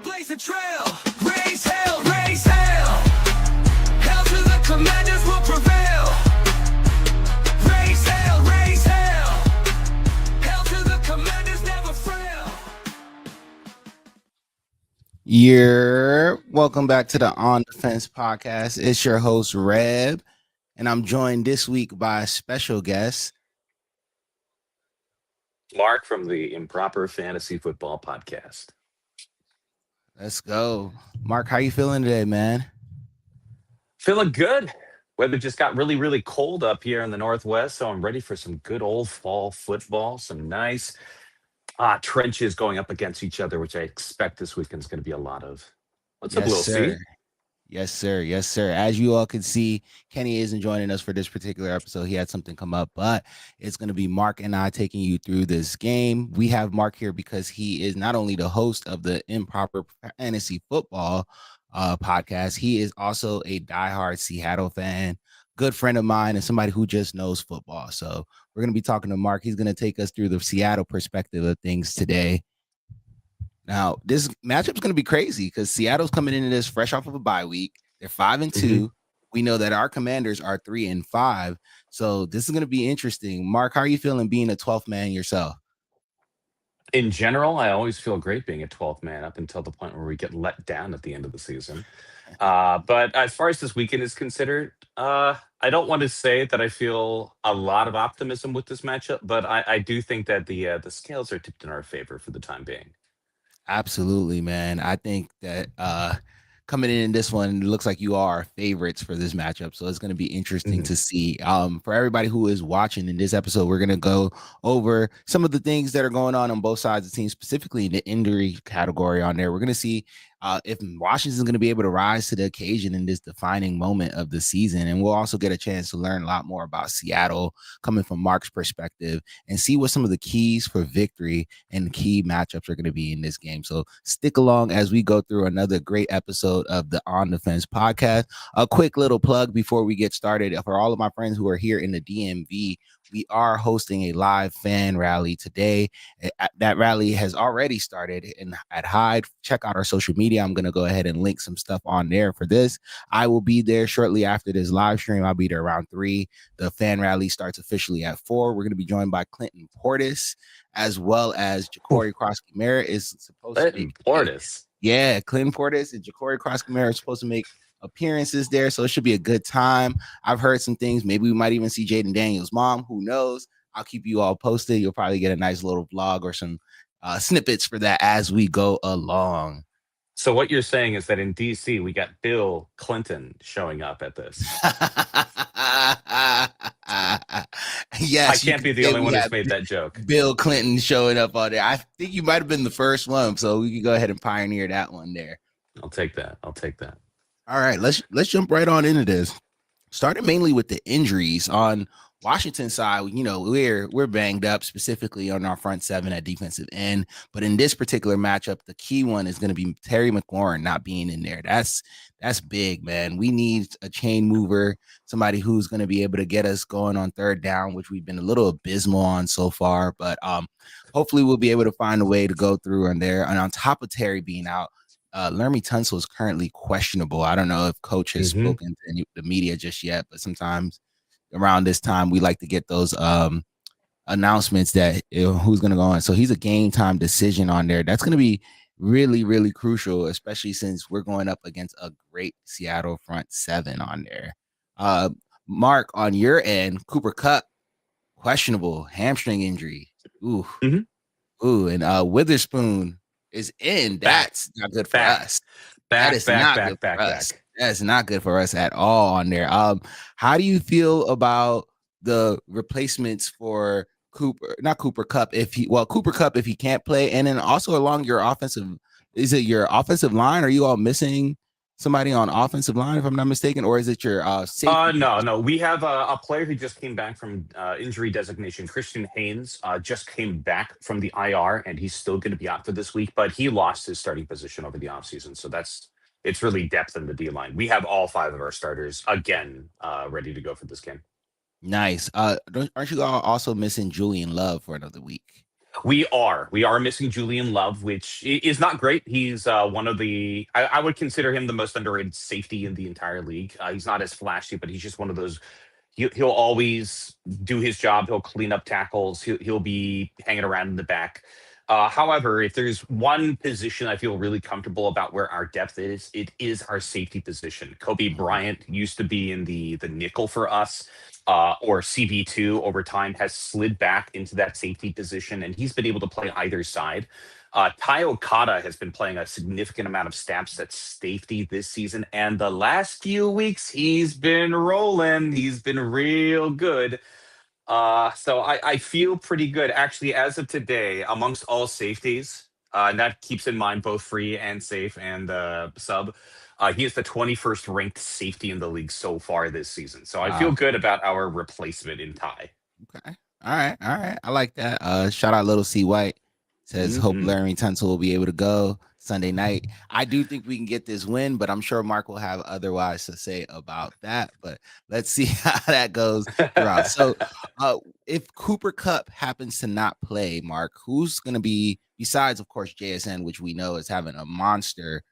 Blaze a trail, raise hell, raise hell. Hell to the commanders will prevail. Raise hell, raise hell. Hell to the commanders never fail. Welcome back to the On Defense podcast. It's your host, Reb, and I'm joined this week by a special guest, Mark from the Improper Fantasy Football Podcast. Let's go. Mark, how you feeling today, man? Feeling good. Weather just got really, really cold up here in the Northwest, so I'm ready for some good old fall football, some nice trenches going up against each other, which I expect this weekend is going to be a lot of. What's up, Lil C? Yes, sir. Yes, sir. As you all can see, Kenny isn't joining us for this particular episode. He had something come up, but it's going to be Mark and I taking you through this game. We have Mark here because he is not only the host of the Improper Fantasy Football podcast, he is also a diehard Seattle fan, good friend of mine, and somebody who just knows football. So we're going to be talking to Mark. He's going to take us through the Seattle perspective of things today. Now, this matchup is going to be crazy because Seattle's coming into this fresh off of a bye week. They're 5-2. Mm-hmm. We know that our Commanders are 3-5. So this is going to be interesting. Mark, how are you feeling being a 12th man yourself? In general, I always feel great being a 12th man up until the point where we get let down at the end of the season. But as far as this weekend is considered, I don't want to say that I feel a lot of optimism with this matchup, but I do think that the scales are tipped in our favor for the time being. Absolutely, man. I think that coming in this one, it looks like you are favorites for this matchup. So it's going to be interesting to see. For everybody who is watching in this episode, we're going to go over some of the things that are going on both sides of the team, specifically in the injury category on there. We're going to see if Washington's going to be able to rise to the occasion in this defining moment of the season. And we'll also get a chance to learn a lot more about Seattle coming from Mark's perspective and see what some of the keys for victory and key matchups are going to be in this game. So stick along as we go through another great episode of the On Defense podcast. A quick little plug before we get started. For all of my friends who are here in the DMV, we are hosting a live fan rally today. That rally has already started at Hyde. Check out our social media. I'm going to go ahead and link some stuff on there for this. I will be there shortly after this live stream. I'll be there around 3. The fan rally starts officially at 4. We're going to be joined by Clinton Portis, as well as Ja'Cory Cross-Kamara is supposed to be Portis. Yeah, Clinton Portis and Ja'Cory Cross-Kamara are supposed to make appearances there, so it should be a good time. I've heard some things. Maybe we might even see Jayden Daniels' mom. Who knows? I'll keep you all posted. You'll probably get a nice little vlog or some snippets for that as we go along. So what you're saying is that in DC, we got Bill Clinton showing up at this. Yes, I can't be the only one who's made that joke. Bill Clinton showing up on there. I think you might have been the first one, so we can go ahead and pioneer that one there. I'll take that. All right, let's jump right on into this. Starting mainly with the injuries on Washington side, you know, we're banged up specifically on our front seven at defensive end. But in this particular matchup, the key one is going to be Terry McLaurin not being in there. That's big, man. We need a chain mover, somebody who's going to be able to get us going on third down, which we've been a little abysmal on so far. But hopefully we'll be able to find a way to go through on there. And on top of Terry being out, Laremy Tunsil is currently questionable. I don't know if coach has spoken to the media just yet, but sometimes around this time we like to get those announcements that who's going to go on. So he's a game time decision on there. That's going to be really, really crucial, especially since we're going up against a great Seattle front seven on there. Mark, on your end, Cooper Kupp, questionable hamstring injury. Ooh. And Witherspoon is in. That's not good for us. That's not good for us at all on there. How do you feel about the replacements for Cooper Kupp if he can't play, and then also along your offensive, is it your offensive line? Are you all missing somebody on offensive line, if I'm not mistaken, or is it your safety? No. We have a player who just came back from injury designation. Christian Haynes just came back from the IR, and he's still going to be out for this week, but he lost his starting position over the offseason. So it's really depth in the D-line. We have all 5 of our starters, again, ready to go for this game. Nice. Aren't you all also missing Julian Love for another week? We are missing Julian Love, which is not great. He's one of the I would consider him the most underrated safety in the entire league. He's not as flashy, but he's just one of those. He'll always do his job. He'll clean up tackles. He'll be hanging around in the back. However, if there's one position I feel really comfortable about where our depth is, it is our safety position. Kobe Bryant used to be in the nickel for us, or CB2 over time has slid back into that safety position, and he's been able to play either side. Tai Okada has been playing a significant amount of snaps at safety this season, and the last few weeks he's been rolling. He's been real good. So I feel pretty good actually as of today amongst all safeties. And that keeps in mind both free and safe and sub. He is the 21st ranked safety in the league so far this season. So I feel good about our replacement in Ty. Okay. All right. I like that. Shout out Little C White. Says hope Laremy Tunsil will be able to go Sunday night. I do think we can get this win, but I'm sure Mark will have otherwise to say about that. But let's see how that goes throughout. So if Cooper Kupp happens to not play, Mark, who's going to be, besides, of course, JSN, which we know is having a monster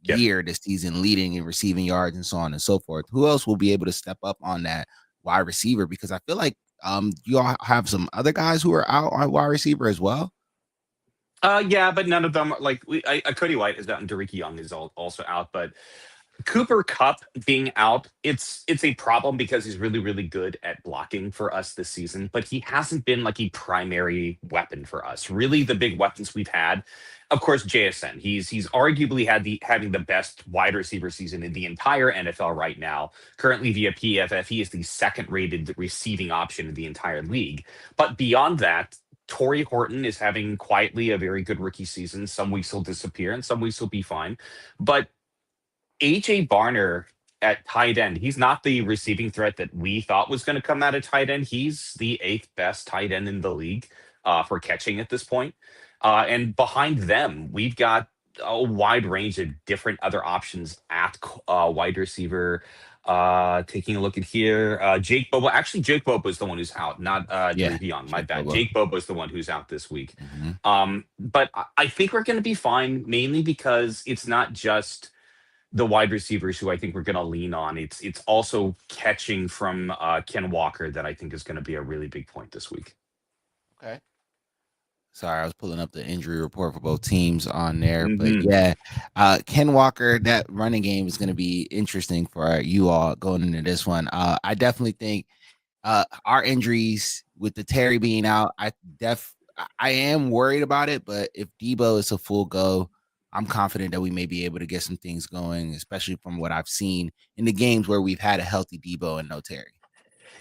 year this season, leading in receiving yards and so on and so forth. Who else will be able to step up on that wide receiver? Because I feel like you all have some other guys who are out on wide receiver as well. Yeah, but none of them like Cody White is out and Derek Young is also out, but Cooper Kupp being out, it's a problem because he's really, really good at blocking for us this season, but he hasn't been like a primary weapon for us. Really, the big weapons we've had, of course, JSN. He's arguably having the best wide receiver season in the entire NFL right now. Currently via PFF, he is the second rated receiving option in the entire league. But beyond that, Torrey Horton is having quietly a very good rookie season. Some weeks he'll disappear and some weeks he'll be fine. But AJ Barner at tight end, he's not the receiving threat that we thought was going to come out of tight end. He's the eighth best tight end in the league for catching at this point. And behind them, we've got a wide range of different other options at wide receiver. Taking a look at here, Jake Bobo. Actually, Jake Bobo is the one who's out, not Drew Young. My bad. Bobo. Jake Bobo is the one who's out this week. But I think we're going to be fine, mainly because it's not just the wide receivers who I think we're going to lean on. It's also catching from Ken Walker that I think is going to be a really big point this week. Okay. Sorry, I was pulling up the injury report for both teams on there. But yeah, Ken Walker, that running game is going to be interesting for you all going into this one. I definitely think our injuries with the Terry being out, I am worried about it. But if Debo is a full go, I'm confident that we may be able to get some things going, especially from what I've seen in the games where we've had a healthy Debo and no Terry.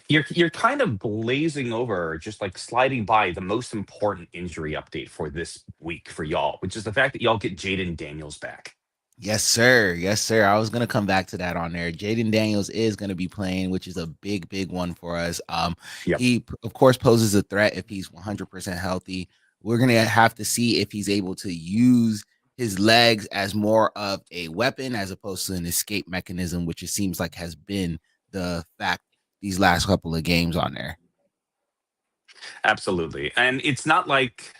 You're kind of blazing over, just like sliding by the most important injury update for this week for y'all, which is the fact that y'all get Jayden Daniels back. Yes, sir. Yes, sir. I was going to come back to that on there. Jayden Daniels is going to be playing, which is a big, big one for us. He, of course, poses a threat if he's 100% healthy. We're going to have to see if he's able to use his legs as more of a weapon as opposed to an escape mechanism, which it seems like has been the fact these last couple of games on there. Absolutely. And it's not like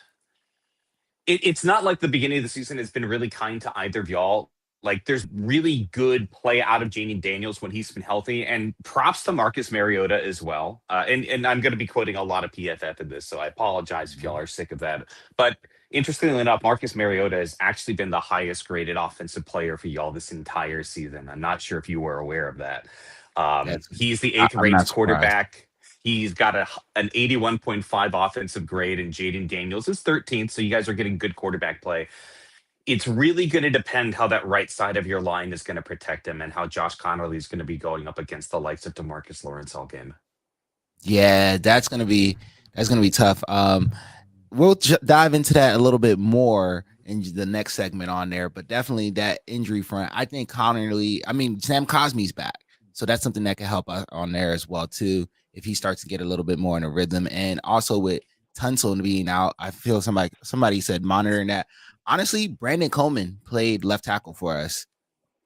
the beginning of the season has been really kind to either of y'all. Like, there's really good play out of Jayden Daniels when he's been healthy, and props to Marcus Mariota as well. And I'm going to be quoting a lot of PFF in this, so I apologize if y'all are sick of that. But interestingly enough, Marcus Mariota has actually been the highest graded offensive player for y'all this entire season. I'm not sure if you were aware of that. He's the eighth rated quarterback. He's got an 81.5 offensive grade, and Jayden Daniels is 13th. So you guys are getting good quarterback play. It's really going to depend how that right side of your line is going to protect him and how Josh Connerly is going to be going up against the likes of DeMarcus Lawrence all game. Yeah, that's going to be tough. We'll dive into that a little bit more in the next segment on there, but definitely that injury front. I think Sam Cosmi's back. So that's something that can help us on there as well, too, if he starts to get a little bit more in a rhythm. And also with Tunsil being out, I feel somebody said monitoring that. Honestly, Brandon Coleman played left tackle for us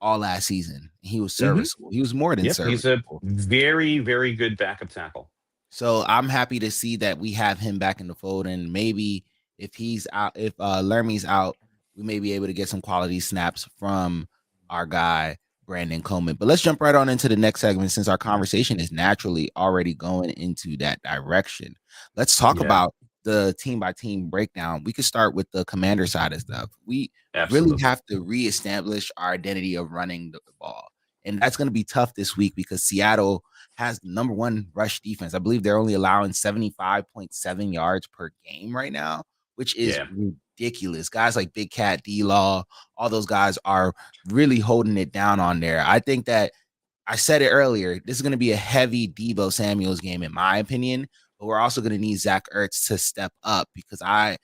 all last season. He was serviceable. He was more than serviceable. He's a very, very good backup tackle. So I'm happy to see that we have him back in the fold, and maybe if he's out, if Lermy's out, we may be able to get some quality snaps from our guy Brandon Coleman. But let's jump right on into the next segment since our conversation is naturally already going into that direction. Let's talk Yeah, about the team by team breakdown. We could start with the commander side of stuff. We really absolutely. have to reestablish our identity of running the ball. And that's going to be tough this week because Seattle has the number one rush defense. I believe they're only allowing 75.7 yards per game right now, which is Yeah. ridiculous. Guys like Big Cat, D Law, all those guys are really holding it down on there. I think that I said it earlier. This is going to be a heavy Debo Samuels game, in my opinion. But we're also going to need Zach Ertz to step up because I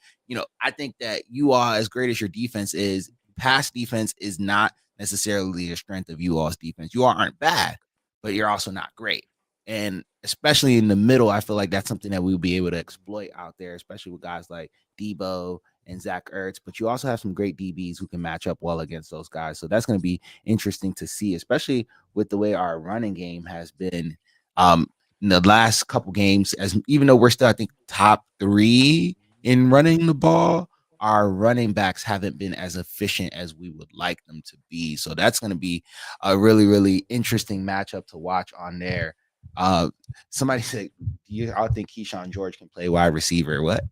think that you all, as great as your defense is, pass defense is not necessarily the strength of you all's defense. You all aren't bad, but you're also not great. And especially in the middle, I feel like that's something that we'll be able to exploit out there, especially with guys like Debo and Zach Ertz. But you also have some great DBs who can match up well against those guys. So that's going to be interesting to see, especially with the way our running game has been in the last couple games. As even though we're still, I think, top 3 in running the ball, our running backs haven't been as efficient as we would like them to be. So that's going to be a really, really interesting matchup to watch on there. Uh, Somebody said, "Do you all think Keyshawn George can play wide receiver?" What?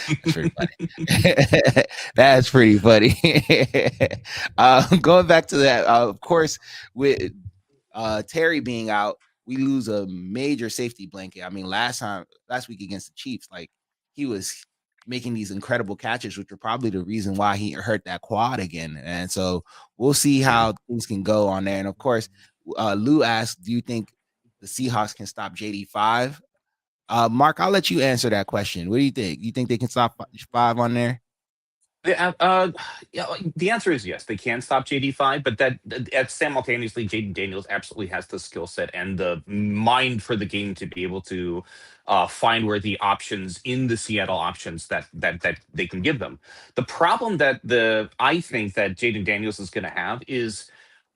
That's pretty funny. That's pretty funny. Going back to that, of course, with Terry being out, we lose a major safety blanket. I mean, last week against the Chiefs, like he was making these incredible catches, which were probably the reason why he hurt that quad again. And so we'll see Yeah. how things can go on there. And of course, Lou asked, "Do you think the Seahawks can stop JD5?" Mark, I'll let you answer that question. What do you think? You think they can stop 5 on there? Yeah, the answer is yes. They can stop JD5, but that simultaneously, Jayden Daniels absolutely has the skill set and the mind for the game to be able to find where the options in the Seattle options that they can give them. The problem that the I think that Jayden Daniels is going to have is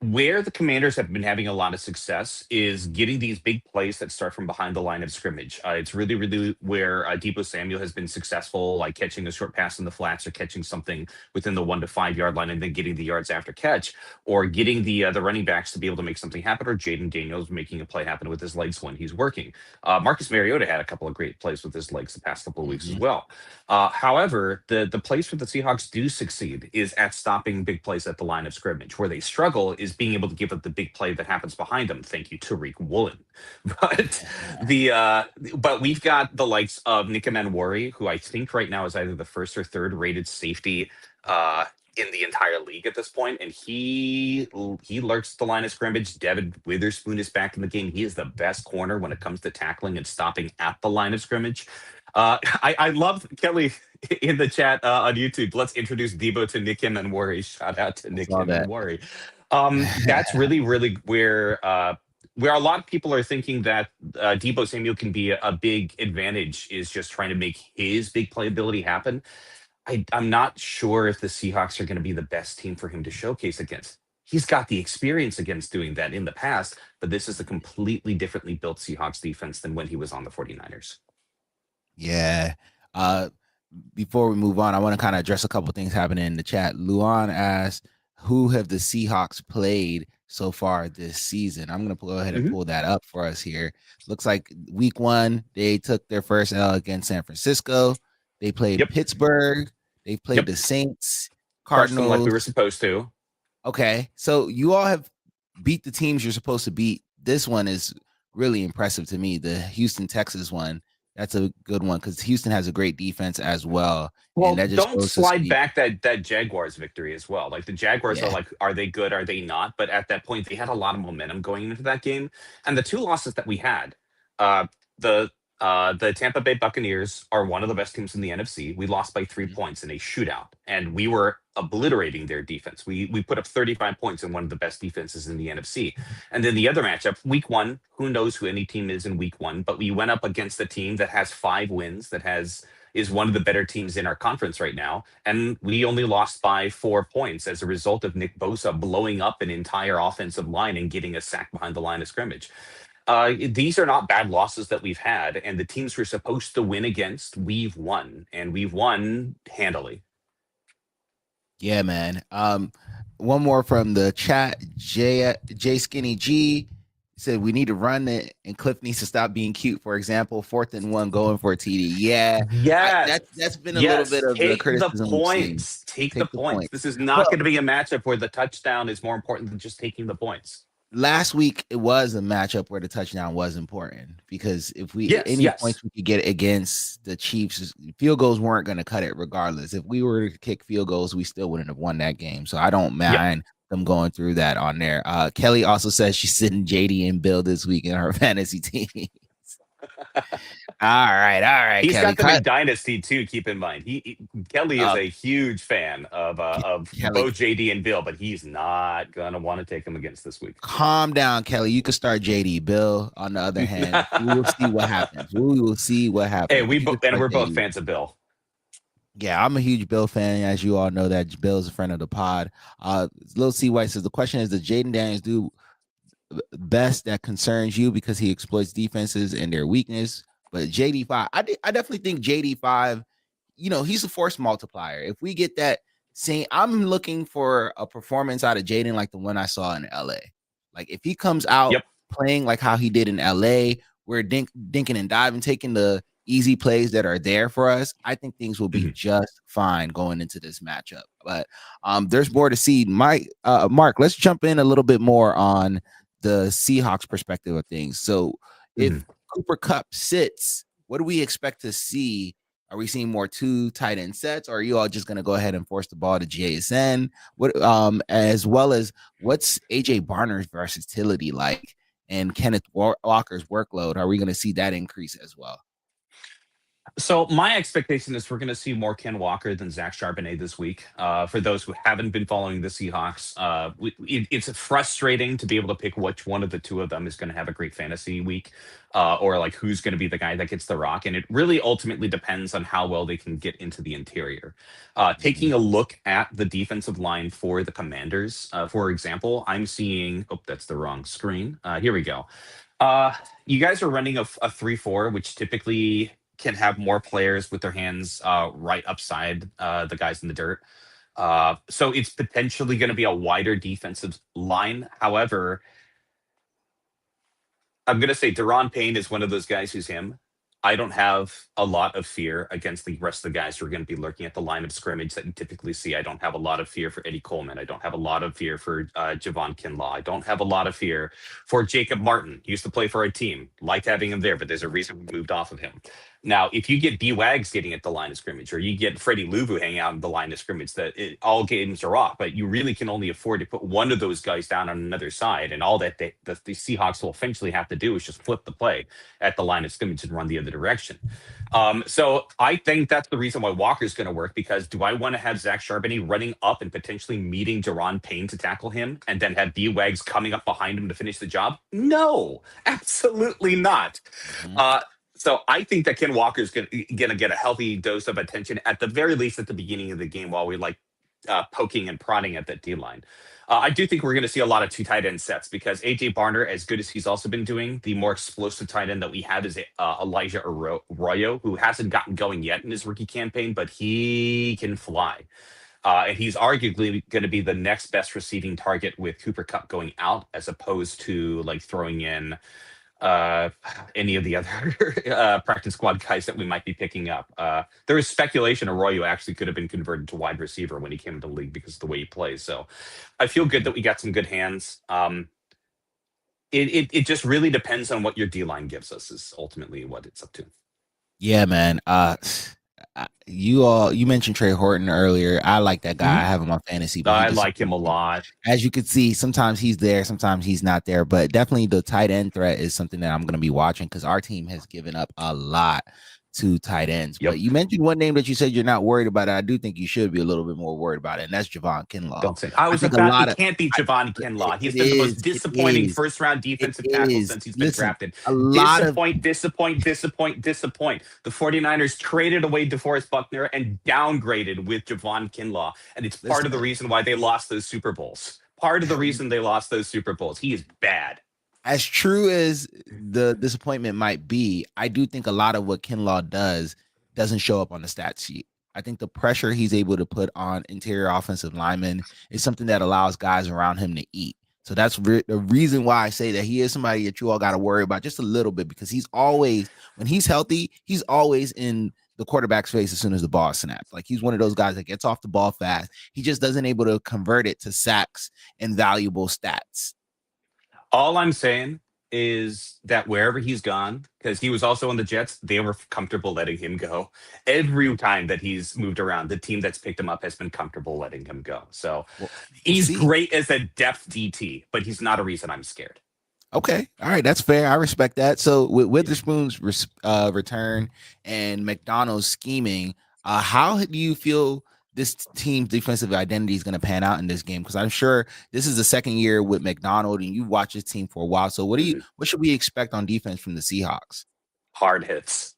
where the Commanders have been having a lot of success is getting these big plays that start from behind the line of scrimmage. It's really, really where Debo Samuel has been successful, like catching a short pass in the flats or catching something within the 1 to 5 yard line and then getting the yards after catch, or getting the running backs to be able to make something happen, or Jayden Daniels making a play happen with his legs when he's working. Marcus Mariota had a couple of great plays with his legs the past couple of weeks as Mhm. well. However, the place where the Seahawks do succeed is at stopping big plays at the line of scrimmage. Where they struggle is being able to give up the big play that happens behind them. Thank you, Tariq Woolen. But the but we've got the likes of Nick Manwari, who I think right now is either the first or third rated safety in the entire league at this point, and he lurks the line of scrimmage. Devon Witherspoon is back in the game. He is the best corner when it comes to tackling and stopping at the line of scrimmage. I love Kelly in the chat on YouTube. Let's introduce Debo to Nick and Worry. Shout out to I Nick saw and that. Worry. That's really, really where a lot of people are thinking that Debo Samuel can be a big advantage is just trying to make his big playability happen. I'm not sure if the Seahawks are going to be the best team for him to showcase against. He's got the experience against doing that in the past, but this is a completely differently built Seahawks defense than when he was on the 49ers. Yeah. Uh, Before we move on, I want to kind of address a couple things happening in the chat. Luan asked, "Who have the Seahawks played so far this season?" I'm going to go ahead and Mhm. pull that up for us here. Looks like week 1, they took their first L against San Francisco. They played Yep. Pittsburgh. They played Yep. the Saints, Crushed them like we Cardinals. were supposed to. Okay. So you all have beat the teams you're supposed to beat. This one is really impressive to me. The Houston, Texas one. That's a good one because Houston has a great defense as well. And Well, that just don't goes to slide speak. back that Jaguars victory as well. Like the Jaguars are Yeah. like, are they good? Are they not? But at that point, they had a lot of momentum going into that game. And the two losses that we had, uh, the the Tampa Bay Buccaneers are one of the best teams in the NFC. We lost by 3 points in a shootout, and we were obliterating their defense. We put up 35 points in one of the best defenses in the NFC. And then the other matchup, week 1, who knows who any team is in week 1, but we went up against a team that has 5 wins, that has is one of the better teams in our conference right now. And we only lost by 4 points as a result of Nick Bosa blowing up an entire offensive line and getting a sack behind the line of scrimmage. These are not bad losses that we've had, and the teams we're supposed to win against, we've won, and we've won handily. Yeah, man. One more from the chat. J Skinny G said we need to run it, and Cliff needs to stop being cute. For example, 4th and 1 going for a TD. Yeah, Yes. that's been a little bit of the Take the criticism we've seen. points. Take the Take the points. points. This is not going to be a matchup where the touchdown is more important than just taking the points. Last week it was a matchup where the touchdown was important because if we points we could get against the Chiefs, field goals weren't going to cut it regardless. If we were to kick field goals, we still wouldn't have won that game. So I don't mind them going through that on there. Kelly also says she's sitting JD and Bill this week in her fantasy team. All right. He's Kelly, got them in Dynasty too. Keep in mind, Kelly is a huge fan of Kelly, both JD and Bill, but he's not gonna want to take them against this week. Calm down, Kelly. You can start JD. Bill, on the other hand, we will see what happens. We will see what happens. Hey, we're both fans of Bill. Yeah, I'm a huge Bill fan, as you all know. That Bill's a friend of the pod. Lil C White says the question is, does Jayden Daniels do best that concerns you because he exploits defenses and their weakness? But JD5, I definitely think JD5, he's a force multiplier. If we get that same, I'm looking for a performance out of Jayden like the one I saw in LA. Like if he comes out playing like how he did in LA, we're dinking and diving, taking the easy plays that are there for us, I think things will be just fine going into this matchup. But there's more to see. Mark, let's jump in a little bit more on the Seahawks perspective of things. So if Cooper Kupp sits, what do we expect to see? Are we seeing more 2 tight end sets, or are you all just going to go ahead and force the ball to JSN? What, as well as what's AJ Barner's versatility like, and Kenneth Walker's workload? Are we going to see that increase as well? So my expectation is we're going to see more Ken Walker than Zach Charbonnet this week. For those who haven't been following the Seahawks, it's frustrating to be able to pick which one of the two of them is going to have a great fantasy week, or like who's going to be the guy that gets the rock. And it really ultimately depends on how well they can get into the interior. Taking a look at the defensive line for the Commanders, for example, I'm seeing, that's the wrong screen. Here we go. You guys are running a 3-4, which typically can have more players with their hands right upside the guys in the dirt. So it's potentially going to be a wider defensive line. However, I'm going to say Deron Payne is one of those guys who's him. I don't have a lot of fear against the rest of the guys who are going to be lurking at the line of scrimmage that you typically see. I don't have a lot of fear for Eddie Coleman. I don't have a lot of fear for Javon Kinlaw. I don't have a lot of fear for Jacob Martin. He used to play for our team. Liked having him there, but there's a reason we moved off of him. Now, if you get B-Wags getting at the line of scrimmage, or you get Freddie Luvu hanging out in the line of scrimmage, all games are off, but you really can only afford to put one of those guys down on another side, and all that the Seahawks will eventually have to do is just flip the play at the line of scrimmage and run the other direction. So I think that's the reason why Walker's going to work, because do I want to have Zach Charbonnet running up and potentially meeting Deron Payne to tackle him and then have B-Wags coming up behind him to finish the job? No, absolutely not. So I think that Ken Walker is going to get a healthy dose of attention, at the very least at the beginning of the game, while we poking and prodding at that D-line. I do think we're going to see a lot of 2 tight end sets, because AJ Barner, as good as he's also been doing, the more explosive tight end that we have is Elijah Arroyo, who hasn't gotten going yet in his rookie campaign, but he can fly. And he's arguably going to be the next best receiving target with Cooper Kupp going out, as opposed to throwing in any of the other practice squad guys that we might be picking up. There is speculation Arroyo actually could have been converted to wide receiver when he came into the league because of the way he plays. So I feel good that we got some good hands. It just really depends on what your D-line gives us, is ultimately what it's up to. Yeah, man. You mentioned Trey Horton earlier. I like that guy. I have him on fantasy. I like him a lot. As you can see, sometimes he's there, sometimes he's not there. But definitely the tight end threat is something that I'm going to be watching, because our team has given up a lot to tight ends. But you mentioned one name that you said you're not worried about. I do think you should be a little bit more worried about it, and that's Javon Kinlaw. Don't say. It can't be Javon Kinlaw. He's been the most disappointing first-round defensive tackle since he's been drafted. Disappoint. The 49ers traded away DeForest Buckner and downgraded with Javon Kinlaw, and it's part of the reason why they lost those Super Bowls. He is bad. as true as the disappointment might be, I do think a lot of what Kinlaw does doesn't show up on the stat sheet. I think the pressure he's able to put on interior offensive linemen is something that allows guys around him to eat. So that's the reason why I say that he is somebody that you all got to worry about just a little bit, because he's always, when he's healthy, he's always in the quarterback's face as soon as the ball snaps. Like, he's one of those guys that gets off the ball fast. He just doesn't able to convert it to sacks and valuable stats. All I'm saying is that wherever he's gone, because he was also on the Jets, they were comfortable letting him go. Every time that he's moved around, the team that's picked him up has been comfortable letting him go. So Well, he's see, great as a depth DT, but he's not a reason I'm scared. okay, all right, that's fair. I respect that. So with Witherspoon's return and McDonald's scheming, how do you feel this team's defensive identity is going to pan out in this game? Because I'm sure this is the second year with McDonald, and you've watched this team for a while. So what what should we expect on defense from the Seahawks? Hard hits.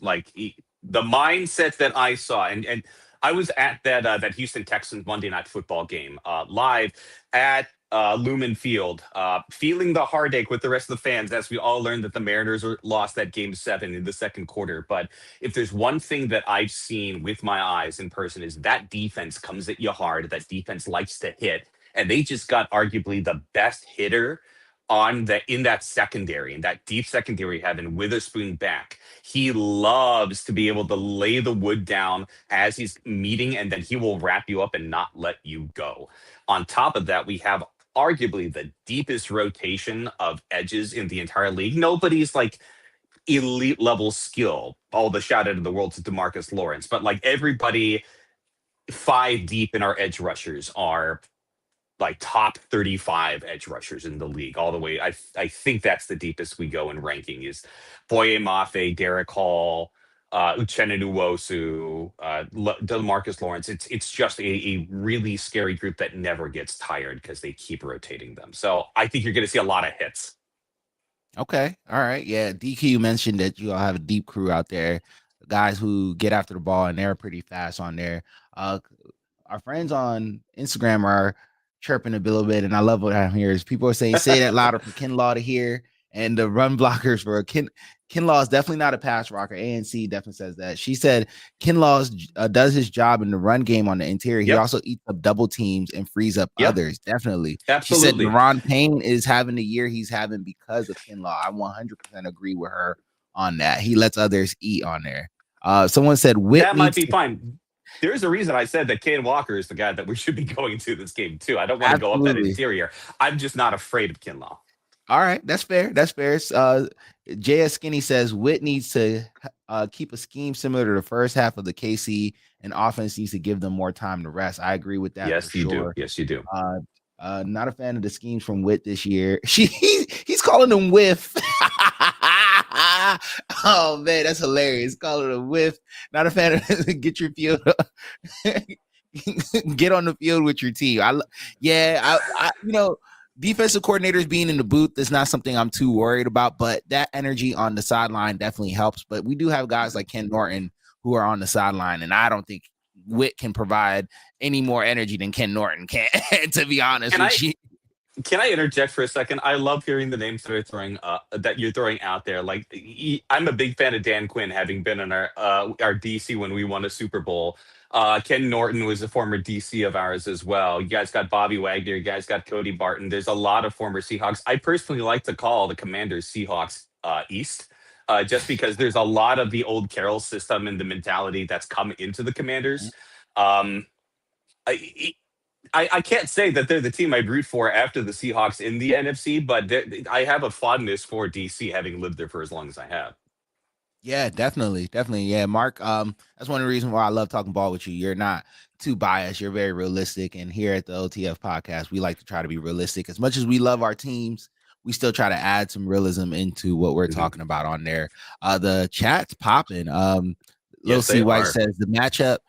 Like the mindset that I saw, and I was at that Houston Texans Monday Night Football game live at Lumen Field, feeling the heartache with the rest of the fans as we all learned that the Mariners lost that game 7 in the second quarter. But if there's one thing that I've seen with my eyes in person, is that defense comes at you hard. That defense likes to hit, and they just got arguably the best hitter in that secondary, in that deep secondary, having Witherspoon back. He loves to be able to lay the wood down as he's meeting, and then he will wrap you up and not let you go. On top of that, we have arguably the deepest rotation of edges in the entire league. Nobody's like elite level skill. All the shout out in the world to DeMarcus Lawrence, but like everybody 5 deep in our edge rushers are like top 35 edge rushers in the league all the way. I think that's the deepest we go in ranking is Boye Mafe, Derek Hall, Uchenna Nwosu, DeMarcus Lawrence. It's just a really scary group that never gets tired because they keep rotating them. So I think you're going to see a lot of hits. Okay, all right, yeah. DQ mentioned that you all have a deep crew out there, guys who get after the ball, and they're pretty fast on there. Our friends on Instagram are chirping a little bit, and I love what I'm hearing. Is people are saying, "Say that louder for Kinlaw to hear," and the run blockers for Kinlaw is definitely not a pass rocker. ANC definitely says that. She said Kinlaw does his job in the run game on the interior. He Yep. also eats up double teams and frees up Yep. others. Definitely. Absolutely. She said Ron Payne is having the year he's having because of Kinlaw. I 100% agree with her on that. He lets others eat on there. Someone said Whit That might needs be fine. There's a reason I said that Kane Walker is the guy that we should be going to this game too. I don't want to go up that Absolutely. interior. I'm just not afraid of Kinlaw. All right, that's fair. That's fair. JS Skinny says Witt needs to keep a scheme similar to the first half of the KC, and offense needs to give them more time to rest. I agree with that. Yes, for you sure. do. Yes, you do. Not a fan of the schemes from Witt this year. He's calling them whiff. Oh man, that's hilarious. Calling them whiff. Not a fan of get your field. Get on the field with your team. I defensive coordinators being in the booth is not something I'm too worried about, but that energy on the sideline definitely helps. But we do have guys like Ken Norton who are on the sideline, and I don't think Witt can provide any more energy than Ken Norton can, to be honest with you. Can I interject for a second? I love hearing the names that you're throwing out there. Like, I'm a big fan of Dan Quinn, having been in our DC when we won a Super Bowl. Ken Norton was a former DC of ours as well. You guys got Bobby Wagner. You guys got Cody Barton. There's a lot of former Seahawks. I personally like to call the Commanders Seahawks East, just because there's a lot of the old Carroll system and the mentality that's come into the Commanders. I can't say that they're the team I'd root for after the Seahawks in the NFC, but I have a fondness for DC, having lived there for as long as I have. Yeah, definitely. Yeah, Mark. That's one of the reasons why I love talking ball with you. You're not too biased. You're very realistic. And here at the OTF podcast, we like to try to be realistic. As much as we love our teams, we still try to add some realism into what we're talking about on there. The chat's popping. Lil C White says the matchup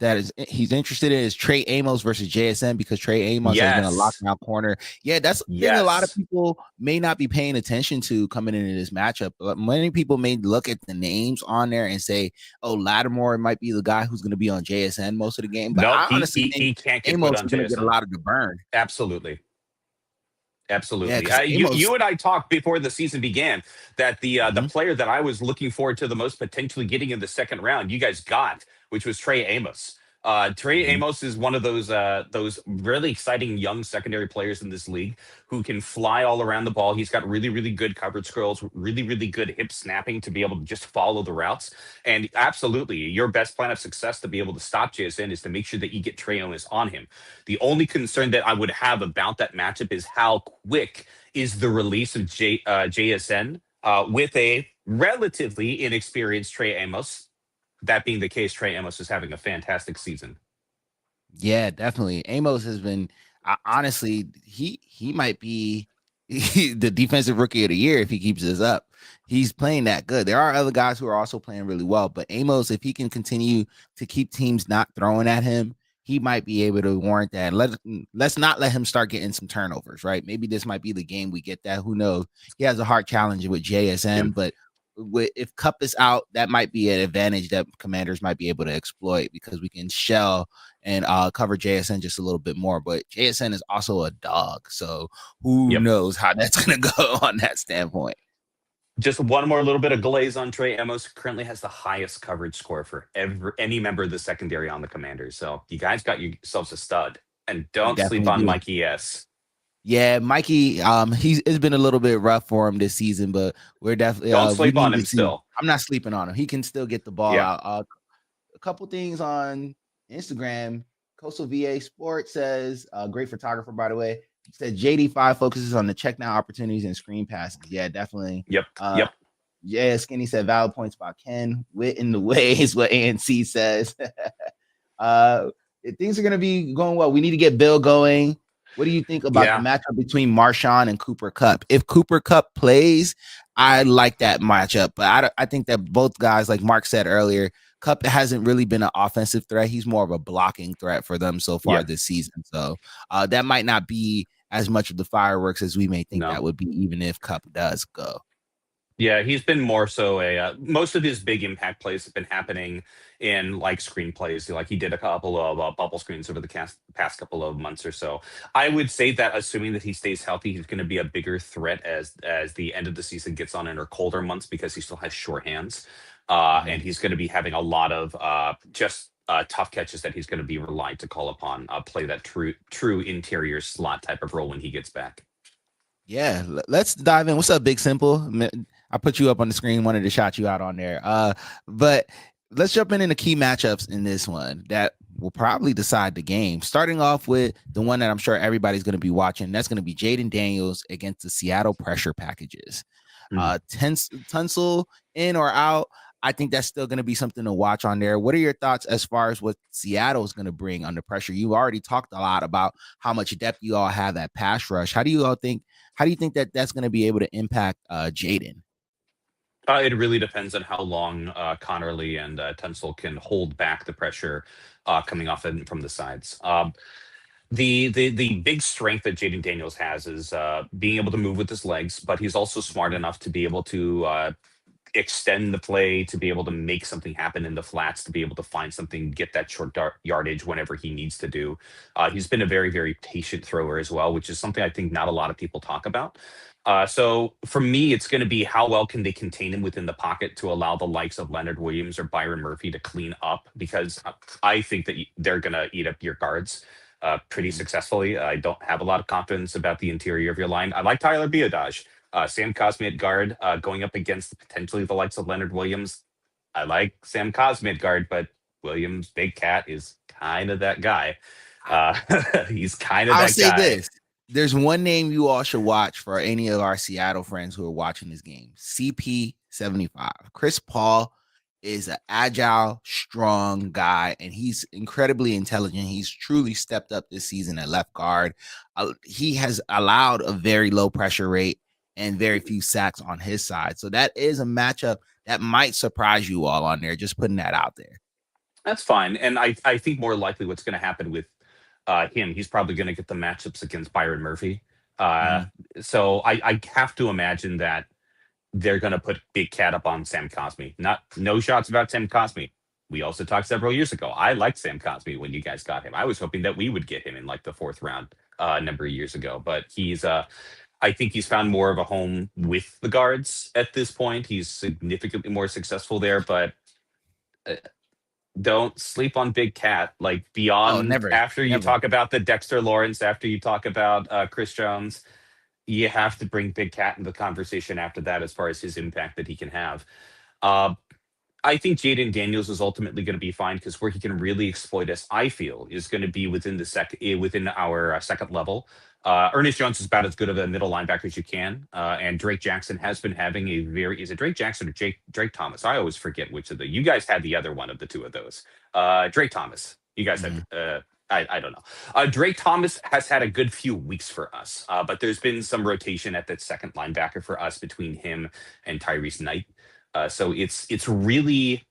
that he's interested in is Trey Amos versus JSN, because Trey Amos has been a lockdown corner. Yeah, that's thing a lot of people may not be paying attention to coming into this matchup. But many people may look at the names on there and say, "Oh, Lattimore might be the guy who's going to be on JSN most of the game." But I honestly think he can't get Amos put on is going to get a lot of the burn. Absolutely. Yeah, Absolutely. because You Amos. and I talked before the season began that the Mhm. player that I was looking forward to the most potentially getting in the second round, you guys got, which was Trey Amos. Trey Mhm. Amos is one of those really exciting young secondary players in this league who can fly all around the ball. He's got really really good coverage skills, really good hip snapping to be able to just follow the routes. And absolutely, your best plan of success to be able to stop JSN is to make sure that you get Trey Amos on him. The only concern that I would have about that matchup is how quick is the release of JSN with a relatively inexperienced Trey Amos. That being the case, Trey Amos is having a fantastic season. Yeah, definitely. Amos has been honestly, he might be the defensive rookie of the year if he keeps this up. He's playing that good. There are other guys who are also playing really well, but Amos, if he can continue to keep teams not throwing at him, he might be able to warrant that. Let's not let him start getting some turnovers, right? Maybe this might be the game we get that. Who knows? He has a hard challenge with Yeah. JSN, but if Kupp is out, that might be an advantage that Commanders might be able to exploit because we can shell and cover JSN just a little bit more. But JSN is also a dog, so who Yep. knows how that's going to go on that standpoint. Just one more little bit of glaze on Trey Amos. Currently has the highest coverage score for any member of the secondary on the Commanders. So you guys got yourselves a stud, and We don't sleep definitely on do. Mike ES. Yeah, Mikey, it's been a little bit rough for him this season, but we're definitely Don't we sleep on need to him see. still. I'm not sleeping on him. He can still get the ball Yeah. out. A couple things on Instagram. Coastal VA Sports says, great photographer, by the way. He said JD5 focuses on the check down opportunities and screen passes. Yeah, definitely. Yep. Uh, Yep. yeah, Skinny said valid points by Ken. Wit in the way is what ANC says. uh, things are going to be going well. We need to get Bill going. What do you think about the Yeah. matchup between Marshawn and Cooper Kupp? If Cooper Kupp plays, I like that matchup, but I think that both guys, like Mark said earlier, Kupp hasn't really been an offensive threat. He's more of a blocking threat for them so far Yeah. this season. So that might not be as much of the fireworks as we may think No. that would be, even if Kupp does go. Yeah, he's been more so most of his big impact plays have been happening in like screenplays. Like he did a couple of bubble screens over the past couple of months or so. I would say that assuming that he stays healthy, he's going to be a bigger threat as the end of the season gets on in our colder months because he still has short hands, Mhm. and he's going to be having a lot of just tough catches that he's going to be relied to call upon, play that true interior slot type of role when he gets back. Yeah, let's dive in. What's up, Big Simple? I put you up on the screen, wanted to shout you out on there. But let's jump into key matchups in this one that will probably decide the game. Starting off with the one that I'm sure everybody's going to be watching. That's going to be Jayden Daniels against the Seattle Pressure Packages. Tunsil in or out? I think that's still going to be something to watch on there. What are your thoughts as far as what Seattle is going to bring under pressure? You already talked a lot about how much depth you all have at pass rush. How do you think that that's going to be able to impact Jayden? It really depends on how long Connerly and Tunsil can hold back the pressure coming off from the sides. The big strength that Jaden Daniels has is being able to move with his legs, but he's also smart enough to be able to extend the play, to be able to make something happen in the flats, to be able to find something, get that short yardage whenever he needs to do. He's been a very patient thrower as well, which is something I think not a lot of people talk about. So for me, it's going to be how well can they contain him within the pocket to allow the likes of Leonard Williams or Byron Murphy to clean up, because I think that they're going to eat up your guards pretty successfully. I don't have a lot of confidence about the interior of your line. I like Tyler Biadasz. Sam Cosmi at guard, going up against potentially the likes of Leonard Williams. I like Sam Cosmi at guard, but Williams, Big Cat, is kind of that guy. Uh, he's kind of I'll that say guy. this. There's one name you all should watch for any of our Seattle friends who are watching this game. CP75. Chris Paul is an agile, strong guy, and he's incredibly intelligent. He's truly stepped up this season at left guard. He has allowed a very low pressure rate and very few sacks on his side. So that is a matchup that might surprise you all on there. Just putting that out there. That's fine. And I think more likely what's going to happen with him, he's probably going to get the matchups against Byron Murphy. Uh, Mhm. so I have to imagine that they're going to put Big Cat up on Sam Cosmi. Not no shots about Sam Cosmi. we also talked several years ago. I liked Sam Cosmi when you guys got him. I was hoping that we would get him in like the 4th round a number of years ago, but I think he's found more of a home with the guards at this point. He's significantly more successful there, but don't sleep on Big Cat. Like Oh, beyond never, after you never. talk about the Dexter Lawrence, after you talk about Chris Jones, you have to bring Big Cat into the conversation after that as far as his impact that he can have. Uh, I think Jayden Daniels is ultimately going to be fine because where he can really exploit us, I feel, is going to be within our second level. Ernest Jones is about as good of a middle linebacker as you can, and Drake Jackson has been having a very. Is it Drake Jackson or Drake Thomas? I always forget which of the. You guys had the other one of the two of those. Drake Thomas. You guys had. Mhm. I don't know. Drake Thomas has had a good few weeks for us, but there's been some rotation at that second linebacker for us between him and Tyrese Knight. So it's really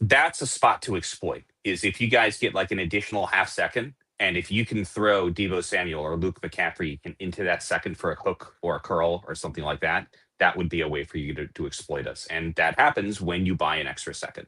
that's a spot to exploit is if you guys get like an additional half second and if you can throw Devo Samuel or Luke McCaffrey into that second for a hook or a curl or something like that, that would be a way for you to exploit us. And that happens when you buy an extra second.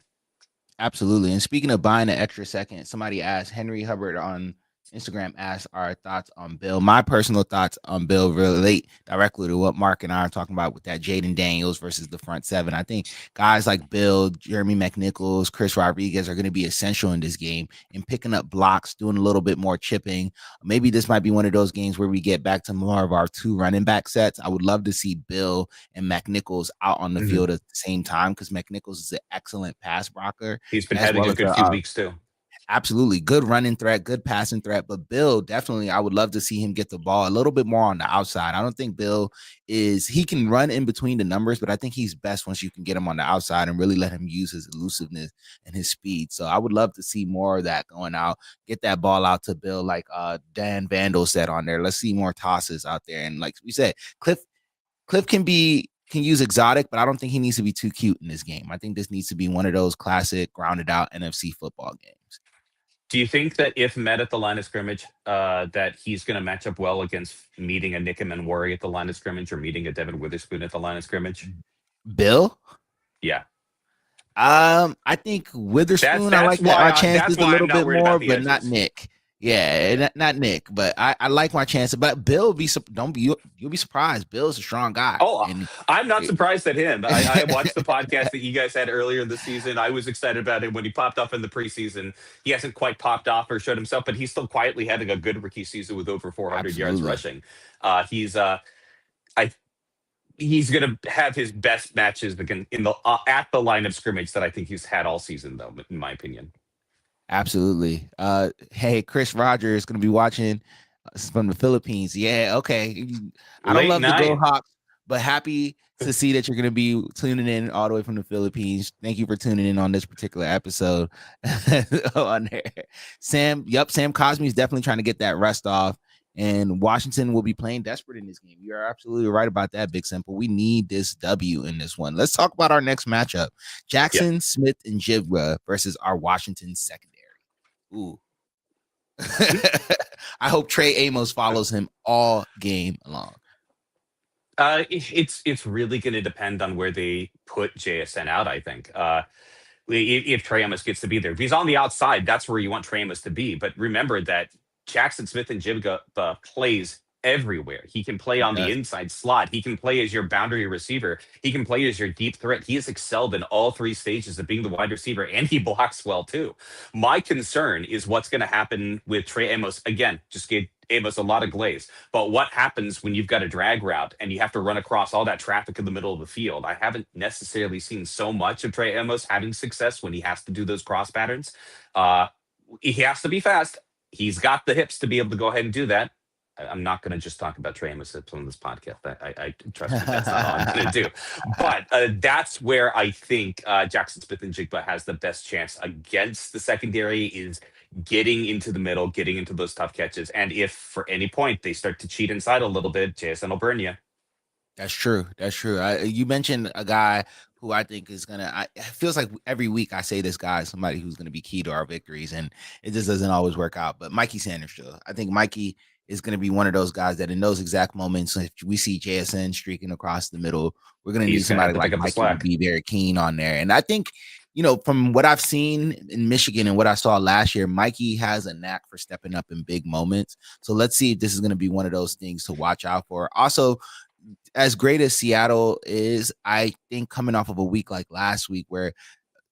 Absolutely. And speaking of buying an extra second, somebody asked Henry Hubbard on Instagram asked our thoughts on Bill. My personal thoughts on Bill relate directly to what Mark and I are talking about with that Jayden Daniels versus the front seven. I think guys like Bill, Jeremy McNichols, Chris Rodriguez are going to be essential in this game in picking up blocks, doing a little bit more chipping. Maybe this might be one of those games where we get back to more of our 2 running back sets. I would love to see Bill and McNichols out on the field at the same time because McNichols is an excellent pass blocker He's been as having well a as good few weeks too. absolutely good running threat, good passing threat. But Bill, definitely, I would love to see him get the ball a little bit more on the outside. I don't think Bill he can run in between the numbers, but I think he's best once you can get him on the outside and really let him use his elusiveness and his speed. So I would love to see more of that going out, get that ball out to Bill, like Dan Vandal said on there. Let's see more tosses out there. And like we said, Cliff can use exotic, but I don't think he needs to be too cute in this game. I think this needs to be one of those classic grounded out NFC football games. Do you think that if met at the line of scrimmage, that he's going to match up well against meeting a Nick Worry at the line of scrimmage or meeting a Devon Witherspoon at the line of scrimmage? Bill? Yeah. I think Witherspoon, I like our chances a little bit more, but not Nick. Yeah, not Nick, but I like my chances. But Bill, you'll be surprised. Bill's a strong guy. Oh, I'm not surprised at him. I watched the podcast that you guys had earlier in the season. I was excited about him when he popped off in the preseason. He hasn't quite popped off or showed himself, but he's still quietly having a good rookie season with over 400 yards rushing. He's going to have his best matches at the line of scrimmage that I think he's had all season, though, in my opinion. Absolutely. Hey, Chris Rogers is going to be watching from the Philippines. Yeah, okay. I don't love the Go Hawks, but happy to see that you're going to be tuning in all the way from the Philippines. Thank you for tuning in on this particular episode. On there. Sam Cosmi is definitely trying to get that rest off, and Washington will be playing desperate in this game. You're absolutely right about that, Big Simple. We need this W in this one. Let's talk about our next matchup. Jackson, Smith, and Jigba versus our Washington secondary. Ooh. I hope Trey Amos follows him all game long. It's really going to depend on where they put JSN out, I think. If Trey Amos gets to be there. If he's on the outside, that's where you want Trey Amos to be. But remember that Jackson Smith and Jigba plays everywhere. He can play on the inside slot. He can play as your boundary receiver. He can play as your deep threat. He has excelled in all 3 stages of being the wide receiver, and he blocks well too. My concern is what's going to happen with Trey Amos. Again, just gave Amos a lot of glaze. But what happens when you've got a drag route and you have to run across all that traffic in the middle of the field? I haven't necessarily seen so much of Trey Amos having success when he has to do those cross patterns. He has to be fast. He's got the hips to be able to go ahead and do that. I'm not going to just talk about Trey Amos on this podcast. I trust me, that's not all I'm going to do. But that's where I think Jackson Smith and Jigba has the best chance against the secondary is getting into the middle, getting into those tough catches. And if for any point they start to cheat inside a little bit, JSN will burn you. That's true. You mentioned a guy who I think is it feels like every week I say this guy is somebody who's going to be key to our victories, and it just doesn't always work out. But Mikey Sanders, I think Mikey is going to be one of those guys that in those exact moments, if we see JSN streaking across the middle, we're going to need somebody like Mikey to be very keen on there. And I think, from what I've seen in Michigan and what I saw last year, Mikey has a knack for stepping up in big moments. So let's see if this is going to be one of those things to watch out for. Also, as great as Seattle is, I think coming off of a week like last week where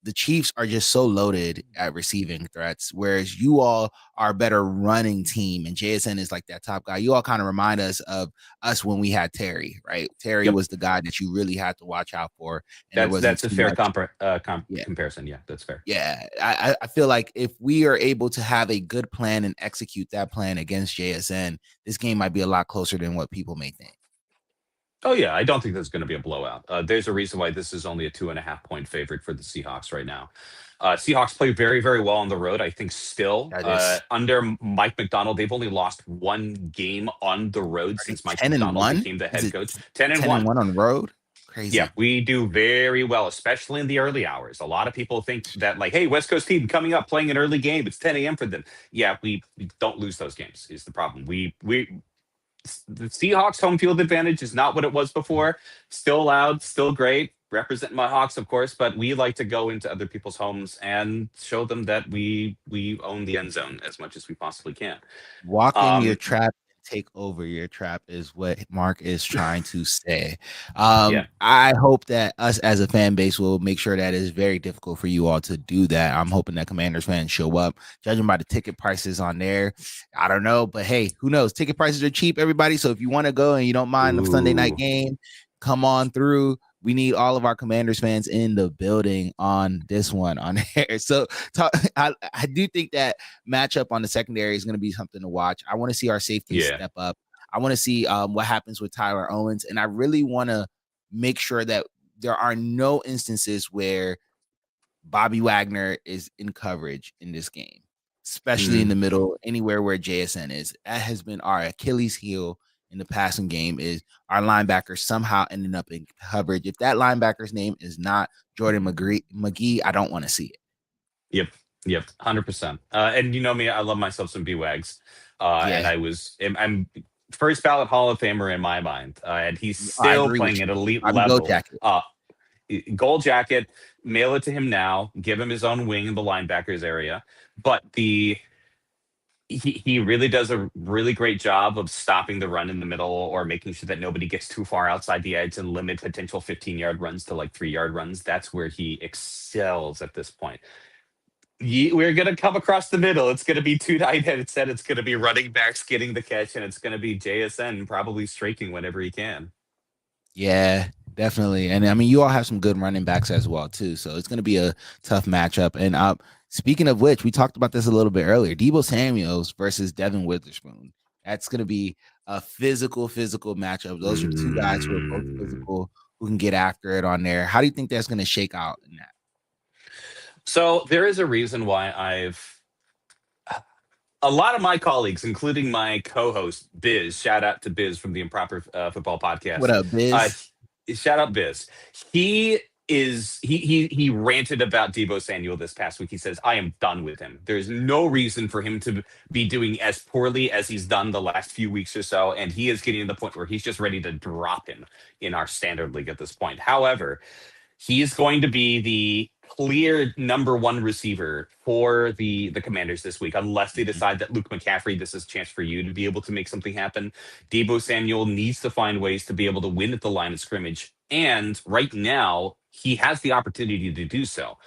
the Chiefs are just so loaded at receiving threats, whereas you all are a better running team, and JSN is like that top guy. You all kind of remind us of us when we had Terry, right? Terry Yep. was the guy that you really had to watch out for, and there wasn't That's a too fair much. comparison. Yeah, that's fair. Yeah, I feel like if we are able to have a good plan and execute that plan against JSN, this game might be a lot closer than what people may think. Oh yeah, I don't think there's going to be a blowout. There's a reason why this is only a 2.5 point favorite for the Seahawks right now. Seahawks play very, very well on the road. I think still That is under Mike McDonald, they've only lost one game on the road since Mike 10 and McDonald 1. became the Is head it coach. 10 and 10 1. and 1 on the road? Crazy. Yeah, we do very well, especially in the early hours. A lot of people think that, like, hey, West Coast team coming up playing an early game. It's 10 a.m. for them. Yeah, we don't lose those games is the problem. The Seahawks home field advantage is not what it was before. Still loud, still great. Represent my Hawks, of course, but we like to go into other people's homes and show them that we own the end zone as much as we possibly can. Walk in your trap and take over your trap is what Mark is trying to say. Yeah. I hope that us as a fan base will make sure that it's very difficult for you all to do that. I'm hoping that Commanders fans show up. Judging by the ticket prices on there, I don't know, but hey, who knows? Ticket prices are cheap, everybody. So if you want to go and you don't mind the Sunday night game, come on through. We need all of our Commanders fans in the building on this one on air. So I do think that matchup on the secondary is going to be something to watch. I want to see our safeties step up. I want to see what happens with Tyler Owens. And I really want to make sure that there are no instances where Bobby Wagner is in coverage in this game, especially in the middle, anywhere where JSN is. That has been our Achilles heel in the passing game is our linebacker somehow ending up in coverage. If that linebacker's name is not Jordan McGee, I don't want to see it. Yep, 100%. And you know me, I love myself some B-Wags. And I'm first ballot Hall of Famer in my mind. And he's still playing at elite level. Gold jacket, mail it to him now, give him his own wing in the linebackers area. But he really does a really great job of stopping the run in the middle or making sure that nobody gets too far outside the edge and limit potential 15-yard runs to like 3-yard runs. That's where he excels at this point. We're going to come across the middle. It's going to be two tight ends. It's going to be running backs getting the catch, and it's going to be JSN probably striking whenever he can. Yeah, definitely. And I mean, you all have some good running backs as well, too. So it's going to be a tough matchup. And speaking of which, we talked about this a little bit earlier. Deebo Samuels versus Devon Witherspoon. That's going to be a physical matchup. Those are two guys who are both physical, who can get after it on there. How do you think that's going to shake out in that? So there is a reason why a lot of my colleagues, including my co-host Biz, shout out to Biz from the Improper Football Podcast. What up, Biz? Shout out Biz. He ranted about Deebo Samuel this past week. He says, I am done with him. There's no reason for him to be doing as poorly as he's done the last few weeks or so. And he is getting to the point where he's just ready to drop him in our standard league at this point. However, he is going to be the clear number one receiver for the Commanders this week, unless they decide that Luke McCaffrey, this is a chance for you to be able to make something happen. Deebo Samuel needs to find ways to be able to win at the line of scrimmage. And right now, he has the opportunity to do so.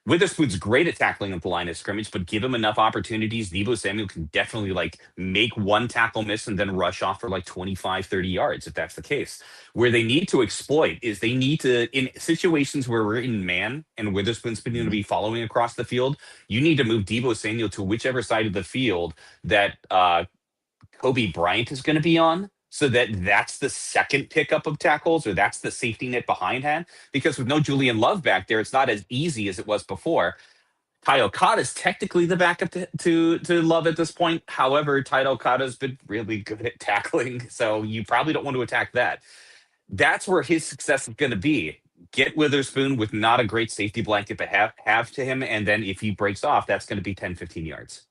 Witherspoon's great at tackling at the line of scrimmage, but give him enough opportunities, Deebo Samuel can definitely make one tackle miss and then rush off for 25, 30 yards if that's the case. Where they need to exploit is they need to, in situations where we're in man and Witherspoon's going to be following across the field, you need to move Deebo Samuel to whichever side of the field that Kobe Bryant is going to be on. So that's the second pickup of tackles, or that's the safety net behind hand. Because with no Julian Love back there, it's not as easy as it was before. Ty Okada is technically the backup to Love at this point. However, Ty Okada's been really good at tackling, so you probably don't want to attack that. That's where his success is going to be. Get Witherspoon with not a great safety blanket to have to him, and then if he breaks off, that's going to be 10, 15 yards.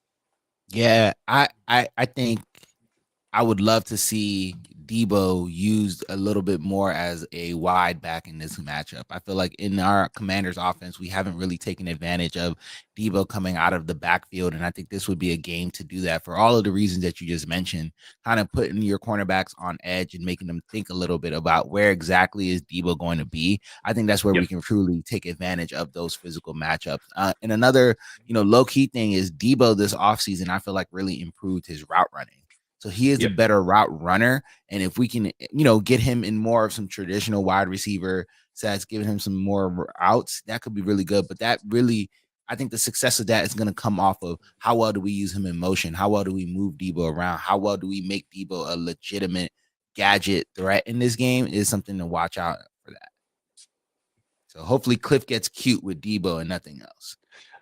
Yeah, I think I would love to see Debo used a little bit more as a wide back in this matchup. I feel like in our Commanders offense, we haven't really taken advantage of Debo coming out of the backfield. And I think this would be a game to do that for all of the reasons that you just mentioned, kind of putting your cornerbacks on edge and making them think a little bit about where exactly is Debo going to be. I think that's where we can truly take advantage of those physical matchups. And another, low key thing is Debo this offseason, I feel like really improved his route running. So he is a better route runner. And if we can, get him in more of some traditional wide receiver sets, giving him some more routes, that could be really good. But that really, I think the success of that is going to come off of how well do we use him in motion? How well do we move Debo around? How well do we make Debo a legitimate gadget threat in this game is something to watch out for that. So hopefully Cliff gets cute with Debo and nothing else.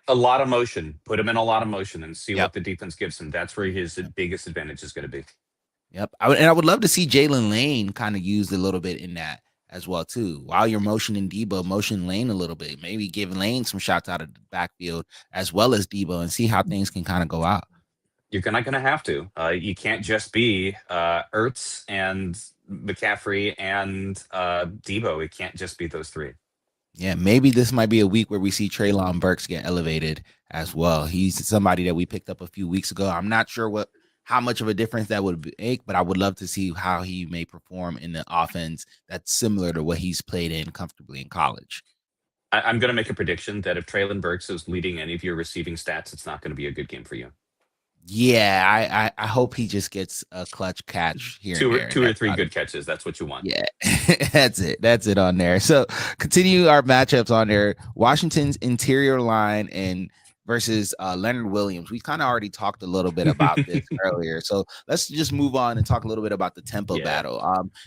A lot of motion. Put him in a lot of motion and see what the defense gives him. That's where his biggest advantage is going to be. Yep. I would love to see Jalen Lane kind of used a little bit in that as well, too. While you're motioning Debo, motion Lane a little bit. Maybe give Lane some shots out of the backfield as well as Debo and see how things can kind of go out. You're not going to have to. You can't just be Ertz and McCaffrey and Debo. It can't just be those three. Yeah, maybe this might be a week where we see Treylon Burks get elevated as well. He's somebody that we picked up a few weeks ago. I'm not sure how much of a difference that would make, but I would love to see how he may perform in the offense that's similar to what he's played in comfortably in college. I'm going to make a prediction that if Treylon Burks is leading any of your receiving stats, it's not going to be a good game for you. Yeah, I hope he just gets a clutch catch here. Two or three good catches. That's what you want. Yeah, that's it on there. So continue our matchups on there. Washington's interior line and versus Leonard Williams. We kind of already talked a little bit about this earlier. So let's just move on and talk a little bit about the tempo battle.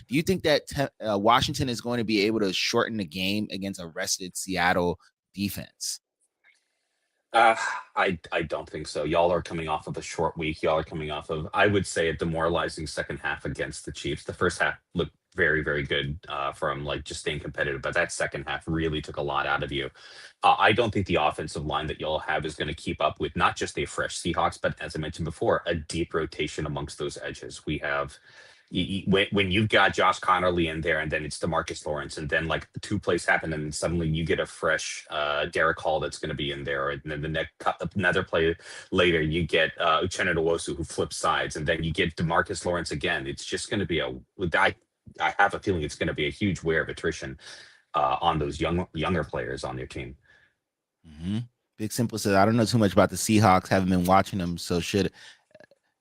Do you think that Washington is going to be able to shorten the game against a rested Seattle defense? I don't think so. Y'all are coming off of a short week. Y'all are coming off of, I would say, a demoralizing second half against the Chiefs. The first half looked very, very good from like just staying competitive, but that second half really took a lot out of you. I don't think the offensive line that y'all have is going to keep up with not just a fresh Seahawks, but as I mentioned before, a deep rotation amongst those edges. We have when you've got Josh Connerly in there, and then it's DeMarcus Lawrence, and then like two plays happen, and suddenly you get a fresh Derek Hall that's going to be in there, and then another play later you get Uchenna Nwosu who flips sides, and then you get DeMarcus Lawrence again. It's just going to be I have a feeling it's going to be a huge wear of attrition on those younger players on their team. Mm-hmm. Big Simple says, I don't know too much about the Seahawks, haven't been watching them, so should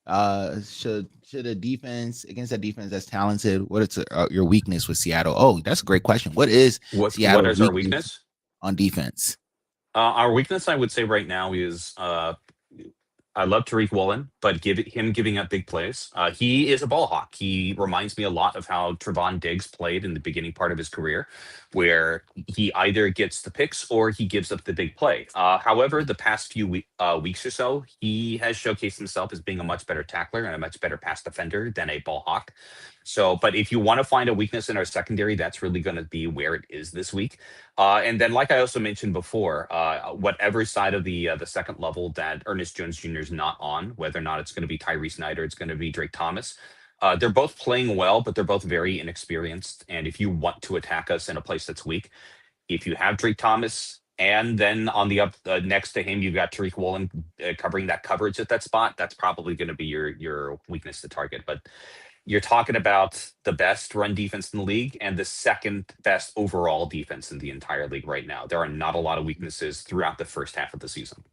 a defense against that defense that's talented, what is your weakness with Seattle? Oh, that's a great question. What is Seattle's our weakness on defense? Our weakness, I would say right now, is I love Tariq Woolen, but giving up big plays. He is a ball hawk. He reminds me a lot of how Trevon Diggs played in the beginning part of his career, where he either gets the picks or he gives up the big play. However, the past few weeks or so, he has showcased himself as being a much better tackler and a much better pass defender than a ball hawk. So, but if you want to find a weakness in our secondary, that's really going to be where it is this week. And then, like I also mentioned before, whatever side of the second level that Ernest Jones Jr. is not on, whether or not it's going to be Tyree Snyder, it's going to be Drake Thomas. They're both playing well, but they're both very inexperienced. And if you want to attack us in a place that's weak, if you have Drake Thomas, and then on the up next to him, you've got Tariq Woolen covering that coverage at that spot, that's probably going to be your weakness to target. But you're talking about the best run defense in the league and the second best overall defense in the entire league right now. There are not a lot of weaknesses throughout the first half of the season.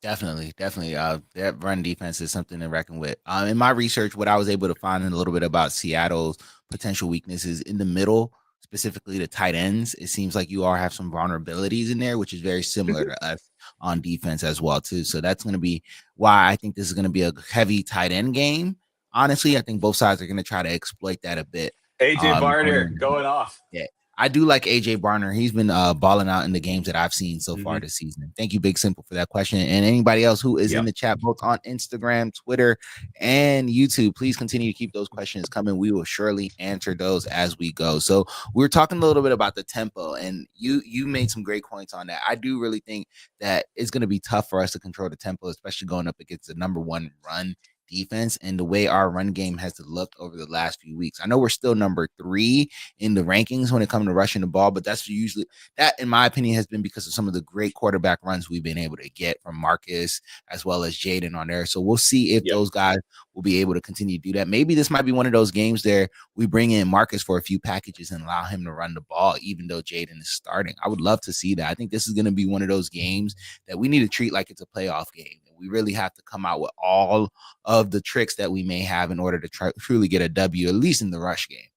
Definitely. That run defense is something to reckon with. In my research, what I was able to find a little bit about Seattle's potential weaknesses in the middle, specifically the tight ends. It seems like you all have some vulnerabilities in there, which is very similar to us on defense as well, too. So that's going to be why I think this is going to be a heavy tight end game. Honestly, I think both sides are going to try to exploit that a bit. AJ Barner going off. Yeah, I do like AJ Barner. He's been balling out in the games that I've seen so far this season. Thank you, Big Simple, for that question. And anybody else who is in the chat, both on Instagram, Twitter, and YouTube, please continue to keep those questions coming. We will surely answer those as we go. So we were talking a little bit about the tempo, and you made some great points on that. I do really think that it's going to be tough for us to control the tempo, especially going up against the number one run defense and the way our run game has looked over the last few weeks. I know we're still number 3 in the rankings when it comes to rushing the ball, but that's usually that, in my opinion, has been because of some of the great quarterback runs we've been able to get from Marcus as well as Jayden on there. So we'll see if those guys will be able to continue to do that. Maybe this might be one of those games there we bring in Marcus for a few packages and allow him to run the ball, even though Jayden is starting. I would love to see that. I think this is going to be one of those games that we need to treat like it's a playoff game. We really have to come out with all of the tricks that we may have in order to truly get a W, at least in the rush game.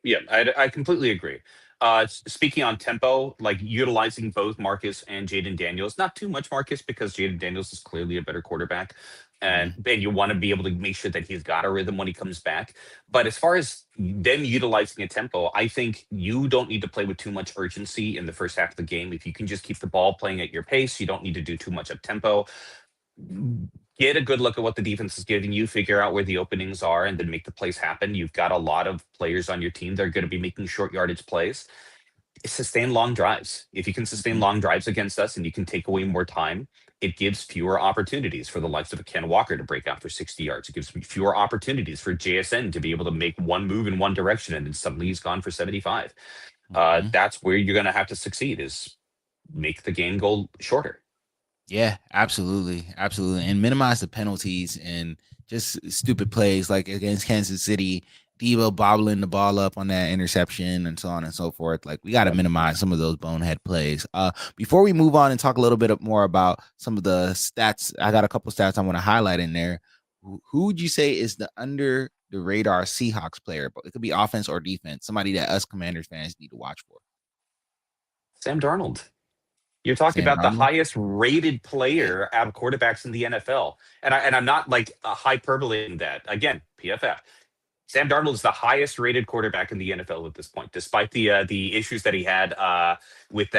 Yeah, I completely agree. Speaking on tempo, like utilizing both Marcus and Jayden Daniels, not too much Marcus because Jayden Daniels is clearly a better quarterback. And you want to be able to make sure that he's got a rhythm when he comes back. But as far as them utilizing a tempo, I think you don't need to play with too much urgency in the first half of the game. If you can just keep the ball playing at your pace, you don't need to do too much of tempo. Get a good look at what the defense is giving you, figure out where the openings are, and then make the plays happen. You've got a lot of players on your team that are going to be making short yardage plays. Sustain long drives. If you can sustain long drives against us and you can take away more time, it gives fewer opportunities for the likes of a Ken Walker to break out for 60 yards. It gives fewer opportunities for JSN to be able to make one move in one direction and then suddenly he's gone for 75. That's where you're going to have to succeed, is make the game go shorter. Yeah, absolutely. Absolutely. And minimize the penalties and just stupid plays like against Kansas City, Debo bobbling the ball up on that interception and so on and so forth. Like we got to minimize some of those bonehead plays. Before we move on and talk a little bit more about some of the stats, I got a couple stats I want to highlight in there. Who would you say is the under the radar Seahawks player? But it could be offense or defense. Somebody that us Commanders fans need to watch for. Sam Darnold. You're talking about the highest rated player out of quarterbacks in the NFL. And I'm not like hyperbole in that. Again, PFF. Sam Darnold is the highest rated quarterback in the NFL at this point, despite the issues that he had with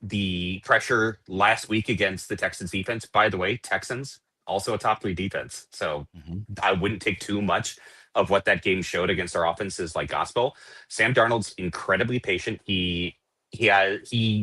the pressure last week against the Texans defense. By the way, Texans also a top 3 defense. So I wouldn't take too much of what that game showed against our offenses like gospel. Sam Darnold's incredibly patient. He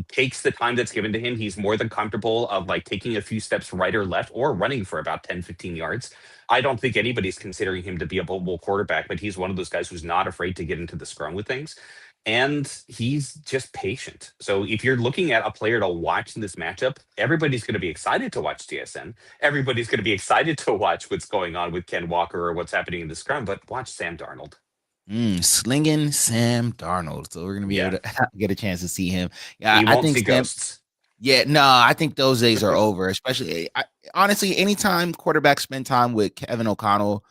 takes the time that's given to him. He's more than comfortable of like taking a few steps right or left or running for about 10, 15 yards. I don't think anybody's considering him to be a mobile quarterback, but he's one of those guys who's not afraid to get into the scrum with things. And he's just patient. So if you're looking at a player to watch in this matchup, everybody's going to be excited to watch TSN. Everybody's going to be excited to watch what's going on with Ken Walker or what's happening in the scrum, but watch Sam Darnold. Slinging Sam Darnold. So we're gonna be able to get a chance to see him. Yeah, he won't see ghosts. Yeah, no, I think those days are over. Especially, honestly, anytime quarterbacks spend time with Kevin O'Connell,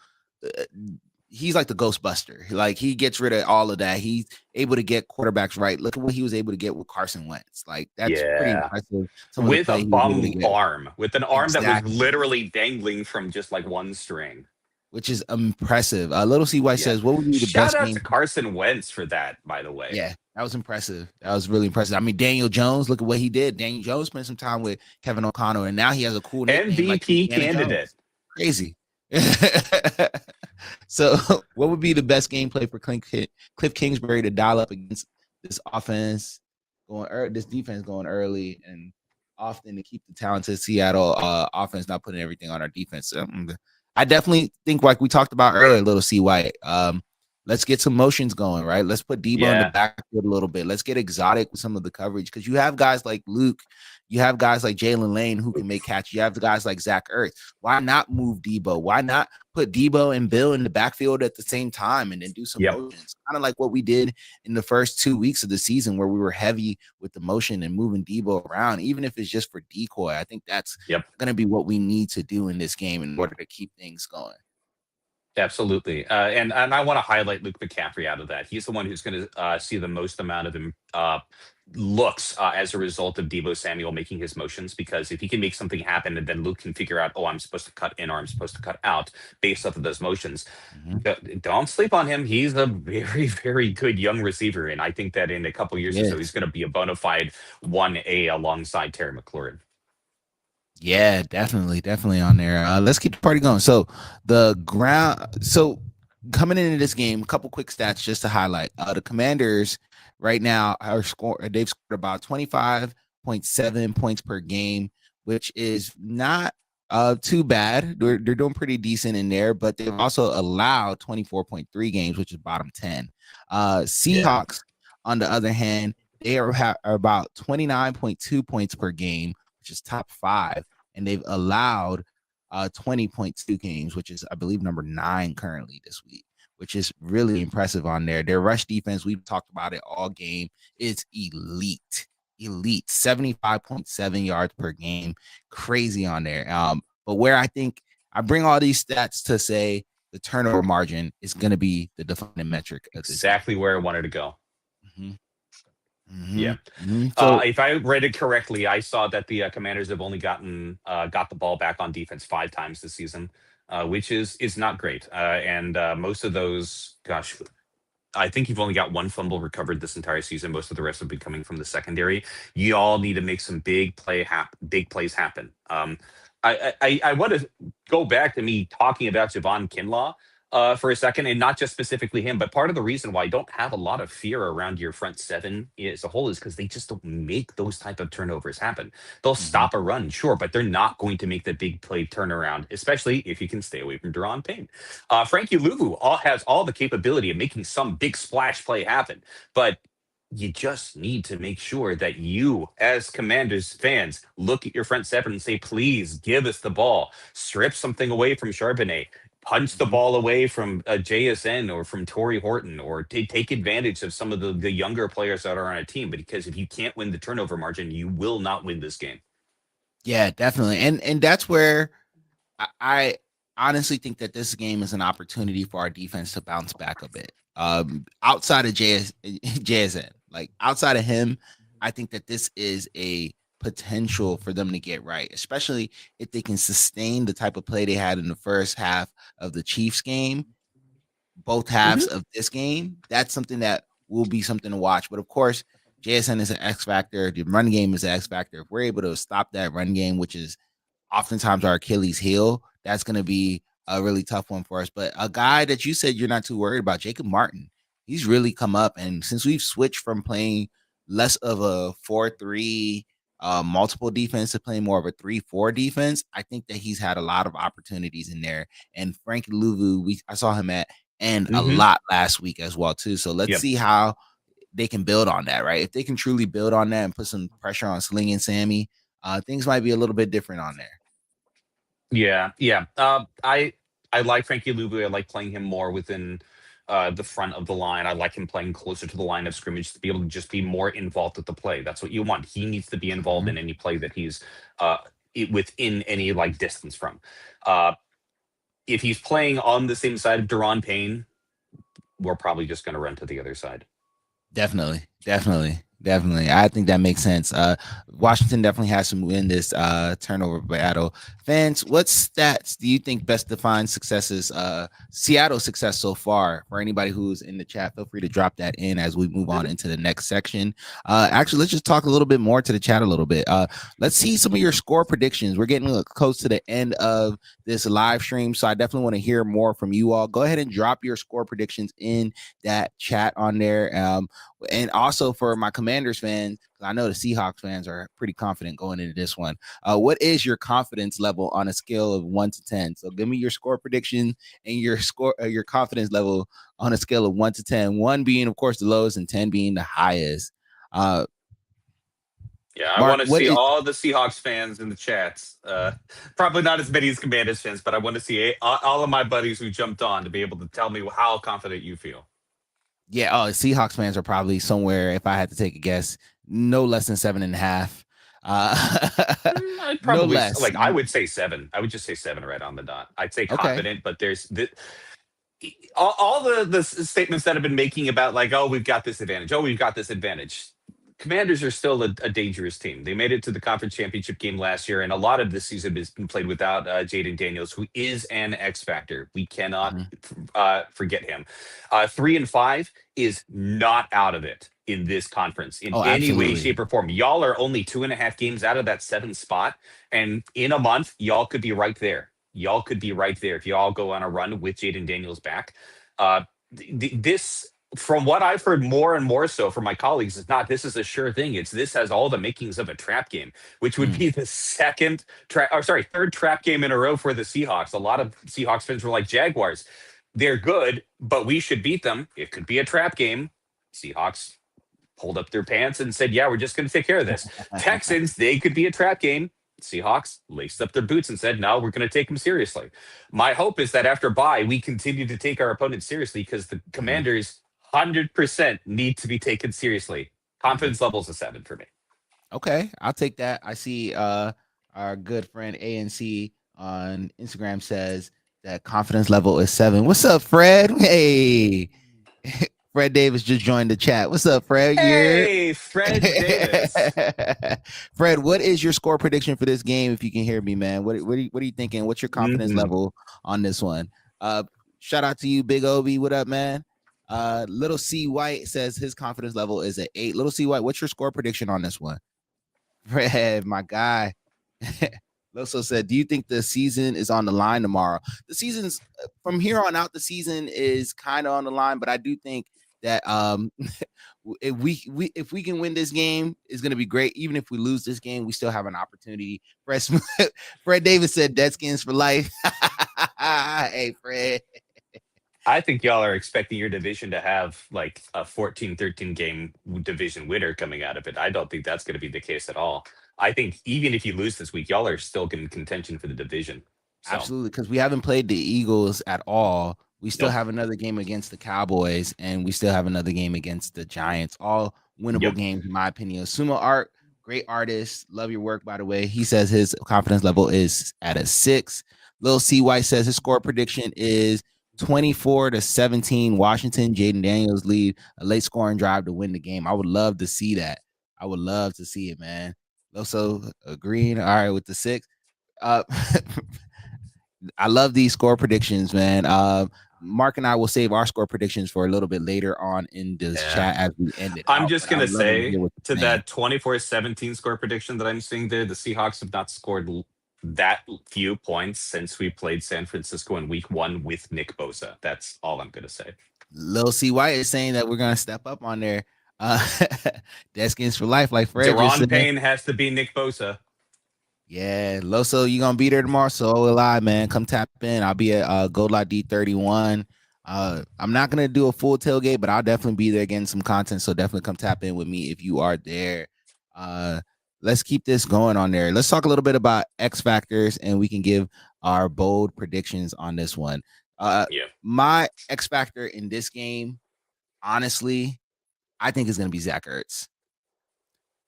he's like the Ghostbuster. Like he gets rid of all of that. He's able to get quarterbacks right. Look at what he was able to get with Carson Wentz. Like that's pretty impressive. With a bum arm, with an arm that was literally dangling from just like one string. Which is impressive. Little CY says, what would be the best game? Shout out to Carson Wentz for that, by the way. Yeah, that was impressive. That was really impressive. I mean, Daniel Jones, look at what he did. Daniel Jones spent some time with Kevin O'Connell, and now he has a cool nickname. MVP candidate. Crazy. So, what would be the best gameplay for Cliff Kingsbury to dial up against this offense this defense going early and often to keep the talented Seattle offense not putting everything on our defense? I definitely think, like we talked about earlier, little CY, let's get some motions going, right? Let's put Debo in the backfield a little bit. Let's get exotic with some of the coverage because you have guys like Luke, you have guys like Jalen Lane who can make catches. You have the guys like Zach Ertz. Why not move Debo? Why not put Debo and Bill in the backfield at the same time and then do some motions? Kind of like what we did in the first 2 weeks of the season where we were heavy with the motion and moving Debo around, even if it's just for decoy. I think that's going to be what we need to do in this game in order to keep things going. Absolutely. And I want to highlight Luke McCaffrey out of that. He's the one who's going to see the most amount of looks as a result of Debo Samuel making his motions, because if he can make something happen and then Luke can figure out, I'm supposed to cut in or I'm supposed to cut out based off of those motions, don't sleep on him. He's a very, very good young receiver. And I think that in a couple years or so, he's going to be a bona fide 1A alongside Terry McLaurin. Yeah, definitely on there. Let's keep the party going. So coming into this game, a couple quick stats just to highlight. The Commanders right now they've scored about 25.7 points per game, which is not too bad. They're doing pretty decent in there, but they've also allowed 24.3 games, which is bottom 10. Yeah. Seahawks, on the other hand, they are about 29.2 points per game, which is top 5, and they've allowed 20.2 games, which is, I believe, number 9 currently this week, which is really impressive on there. Their rush defense, we've talked about it all game, is elite 75.7 yards per game, crazy on there. But where I think I bring all these stats to say the turnover margin is going to be the defining metric of this Exactly where I wanted to go. game. Yeah. So If I read it correctly, I saw that the Commanders have only got the ball back on defense 5 times this season, which is not great. And most of those, gosh, I think you've only got one fumble recovered this entire season. Most of the rest have been coming from the secondary. You all need to make some big plays happen. I want to go back to me talking about Javon Kinlaw for a second, and not just specifically him, but part of the reason why I don't have a lot of fear around your front seven as a whole is because they just don't make those type of turnovers happen. They'll stop a run, sure, but they're not going to make the big play turnaround, especially if you can stay away from Deron Payne. Frankie Louvu has all the capability of making some big splash play happen, but you just need to make sure that you, as Commanders fans, look at your front seven and say, please give us the ball. Strip something away from Charbonnet. Punch the ball away from JSN or from Torrey Horton, or take advantage of some of the younger players that are on a team. But because if you can't win the turnover margin, you will not win this game. yeah, definitely, and that's where I honestly think that this game is an opportunity for our defense to bounce back a bit. Outside of JSN, like outside of him, I think that this is a potential for them to get right, especially if they can sustain the type of play they had in the first half of the Chiefs game, both halves of this game. That's something that will be something to watch. But of course, JSN is an X factor. The run game is an X factor. If we're able to stop that run game, which is oftentimes our Achilles heel, that's going to be a really tough one for us. But a guy that you said you're not too worried about, Jacob Martin, he's really come up. And since we've switched from playing less of a 4-3 multiple defense to playing more of a 3-4 defense, I think that he's had a lot of opportunities in there. And Frankie Louvu, I saw him at and a lot last week as well too. So let's see how they can build on that, right? If they can truly build on that and put some pressure on Sling and Sammy, things might be a little bit different on there. Yeah. I like Frankie Louvu. I like playing him more within the front of the line. I like him playing closer to the line of scrimmage to be able to just be more involved with the play. That's what you want. He needs to be involved in any play that he's within any like distance from. If he's playing on the same side of Deron Payne, we're probably just going to run to the other side. Definitely. I think that makes sense. Washington definitely has to win this turnover battle. Fans, what stats do you think best define successes, Seattle's success so far? For anybody who's in the chat, feel free to drop that in as we move on into the next section. Actually, let's just talk a little bit more to the chat a little bit. Let's see some of your score predictions. We're getting close to the end of this live stream, so I definitely want to hear more from you all. Go ahead and drop your score predictions in that chat on there. And also for my Commanders fans, I know the Seahawks fans are pretty confident going into this one. What is your confidence level on a scale of 1 to 10? So give me your score prediction and your confidence level on a scale of 1 to 10. 1 being, of course, the lowest and 10 being the highest. Yeah, I Mark, want to see all the Seahawks fans in the chats. Probably not as many as Commanders fans, but I want to see all of my buddies who jumped on to be able to tell me how confident you feel. Yeah, Seahawks fans are probably somewhere, if I had to take a guess, no less than 7.5. I'd probably no less. I would say 7. I would just say 7 right on the dot. I'd say confident, but there's all the statements that have been making about like, oh, we've got this advantage. Commanders are still a dangerous team. They made it to the conference championship game last year, and a lot of this season has been played without Jayden Daniels, who is an X factor. We cannot forget him. 3-5 is not out of it in this conference in any way, shape, or form. Y'all are only 2.5 games out of that 7th spot, and in a month, y'all could be right there. If y'all go on a run with Jayden Daniels back. This from what I've heard more and more so from my colleagues, it's not this is a sure thing. It's this has all the makings of a trap game, which would Mm, be the third trap game in a row for the Seahawks. A lot of Seahawks fans were like Jaguars. They're good, but we should beat them. It could be a trap game. Seahawks pulled up their pants and said, "Yeah, we're just going to take care of this." Texans, they could be a trap game. Seahawks laced up their boots and said, "No, we're going to take them seriously." My hope is that after bye, we continue to take our opponents seriously because the mhm, Commanders 100% need to be taken seriously. mhm. Confidence level's a 7 for me. Okay, I'll take that. I see our good friend ANC on Instagram says that confidence level is 7. What's up, Fred? Hey. Fred Davis just joined the chat. What's up, Fred? You're Hey, Fred Davis. Fred, what is your score prediction for this game? If you can hear me, man, what are you thinking? What's your confidence Mhm. level on this one? Shout out to you, Big Obi. What up, man? Little C White says his confidence level is at 8. Little C White, what's your score prediction on this one? Fred, my guy. Loso said, "Do you think the season is on the line tomorrow?" The season's from here on out. The season is kind of on the line, but I do think that if we can win this game, it's going to be great. Even if we lose this game, we still have an opportunity. Fred Davis said, "Deadskins for life." Hey, Fred. I think y'all are expecting your division to have like a 14-13 game division winner coming out of it. I don't think that's going to be the case at all. I think even if you lose this week, y'all are still in contention for the division. So, Absolutely, because we haven't played the Eagles at all. We still nope. have another game against the Cowboys, and we still have another game against the Giants. All winnable Yep. games, in my opinion. Sumo Art, great artist. Love your work, by the way. He says his confidence level is at a 6. Lil C White says his score prediction is 24-17. Washington. Jayden Daniels lead a late scoring drive to win the game. I would love to see that. I would love to see it, man. Also agreeing. All right, with the 6. Uh, I love these score predictions, man. Mark and I will save our score predictions for a little bit later on in this Yeah. chat as we end it I'm out. just But I going to would love to say hear what to you're saying. that 24-17 score prediction that I'm seeing there, the Seahawks have not scored that few points since we played San Francisco in week 1 with Nick Bosa. That's all I'm going to say. Lil C White is saying that we're gonna step up on there. Deadskins for life, like Fred just Deron said. Payne has to be Nick Bosa. Yeah, Loso, you gonna be there tomorrow? So will I, man. Come tap in. I'll be at Gold Lot D31. I'm not gonna do a full tailgate, but I'll definitely be there getting some content. So definitely come tap in with me if you are there. Uh, let's keep this going on there. Let's talk a little bit about X factors, and we can give our bold predictions on this one. Yeah. My X factor in this game, honestly, I think is gonna be Zach Ertz.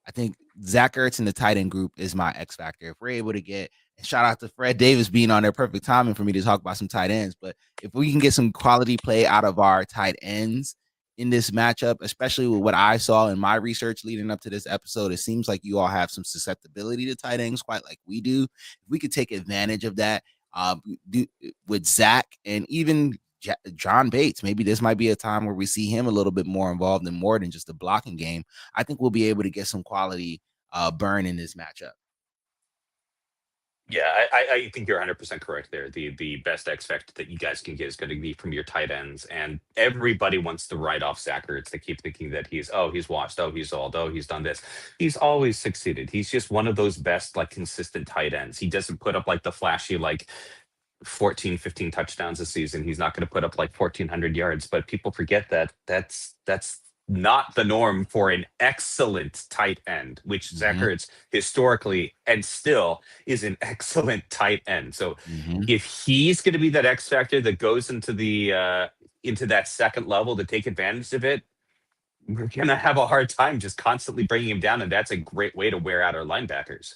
I think Zach Ertz in the tight end group is my X factor. If we're able to get, and shout out to Fred Davis being on there, perfect timing for me to talk about some tight ends. But if we can get some quality play out of our tight ends in this matchup, especially with what I saw in my research leading up to this episode, it seems like you all have some susceptibility to tight ends, quite like we do. If we could take advantage of that, do, with Zach and even John Bates, maybe this might be a time where we see him a little bit more involved in more than just a blocking game. I think we'll be able to get some quality burn in this matchup. Yeah, I think you're 100% correct there. The best X factor that you guys can get is going to be from your tight ends, and everybody wants to write off Zach Ertz. They keep thinking that he's washed, he's old, he's done this. He's always succeeded. He's just one of those best like consistent tight ends. He doesn't put up like the flashy like 14, 15 touchdowns a season. He's not going to put up like 1,400 yards, but people forget that that's not the norm for an excellent tight end, which Zach Mm-hmm. Ertz historically and still is an excellent tight end. So Mm-hmm. if he's going to be that X factor that goes into that second level to take advantage of it, we're going to have a hard time just constantly bringing him down, and that's a great way to wear out our linebackers.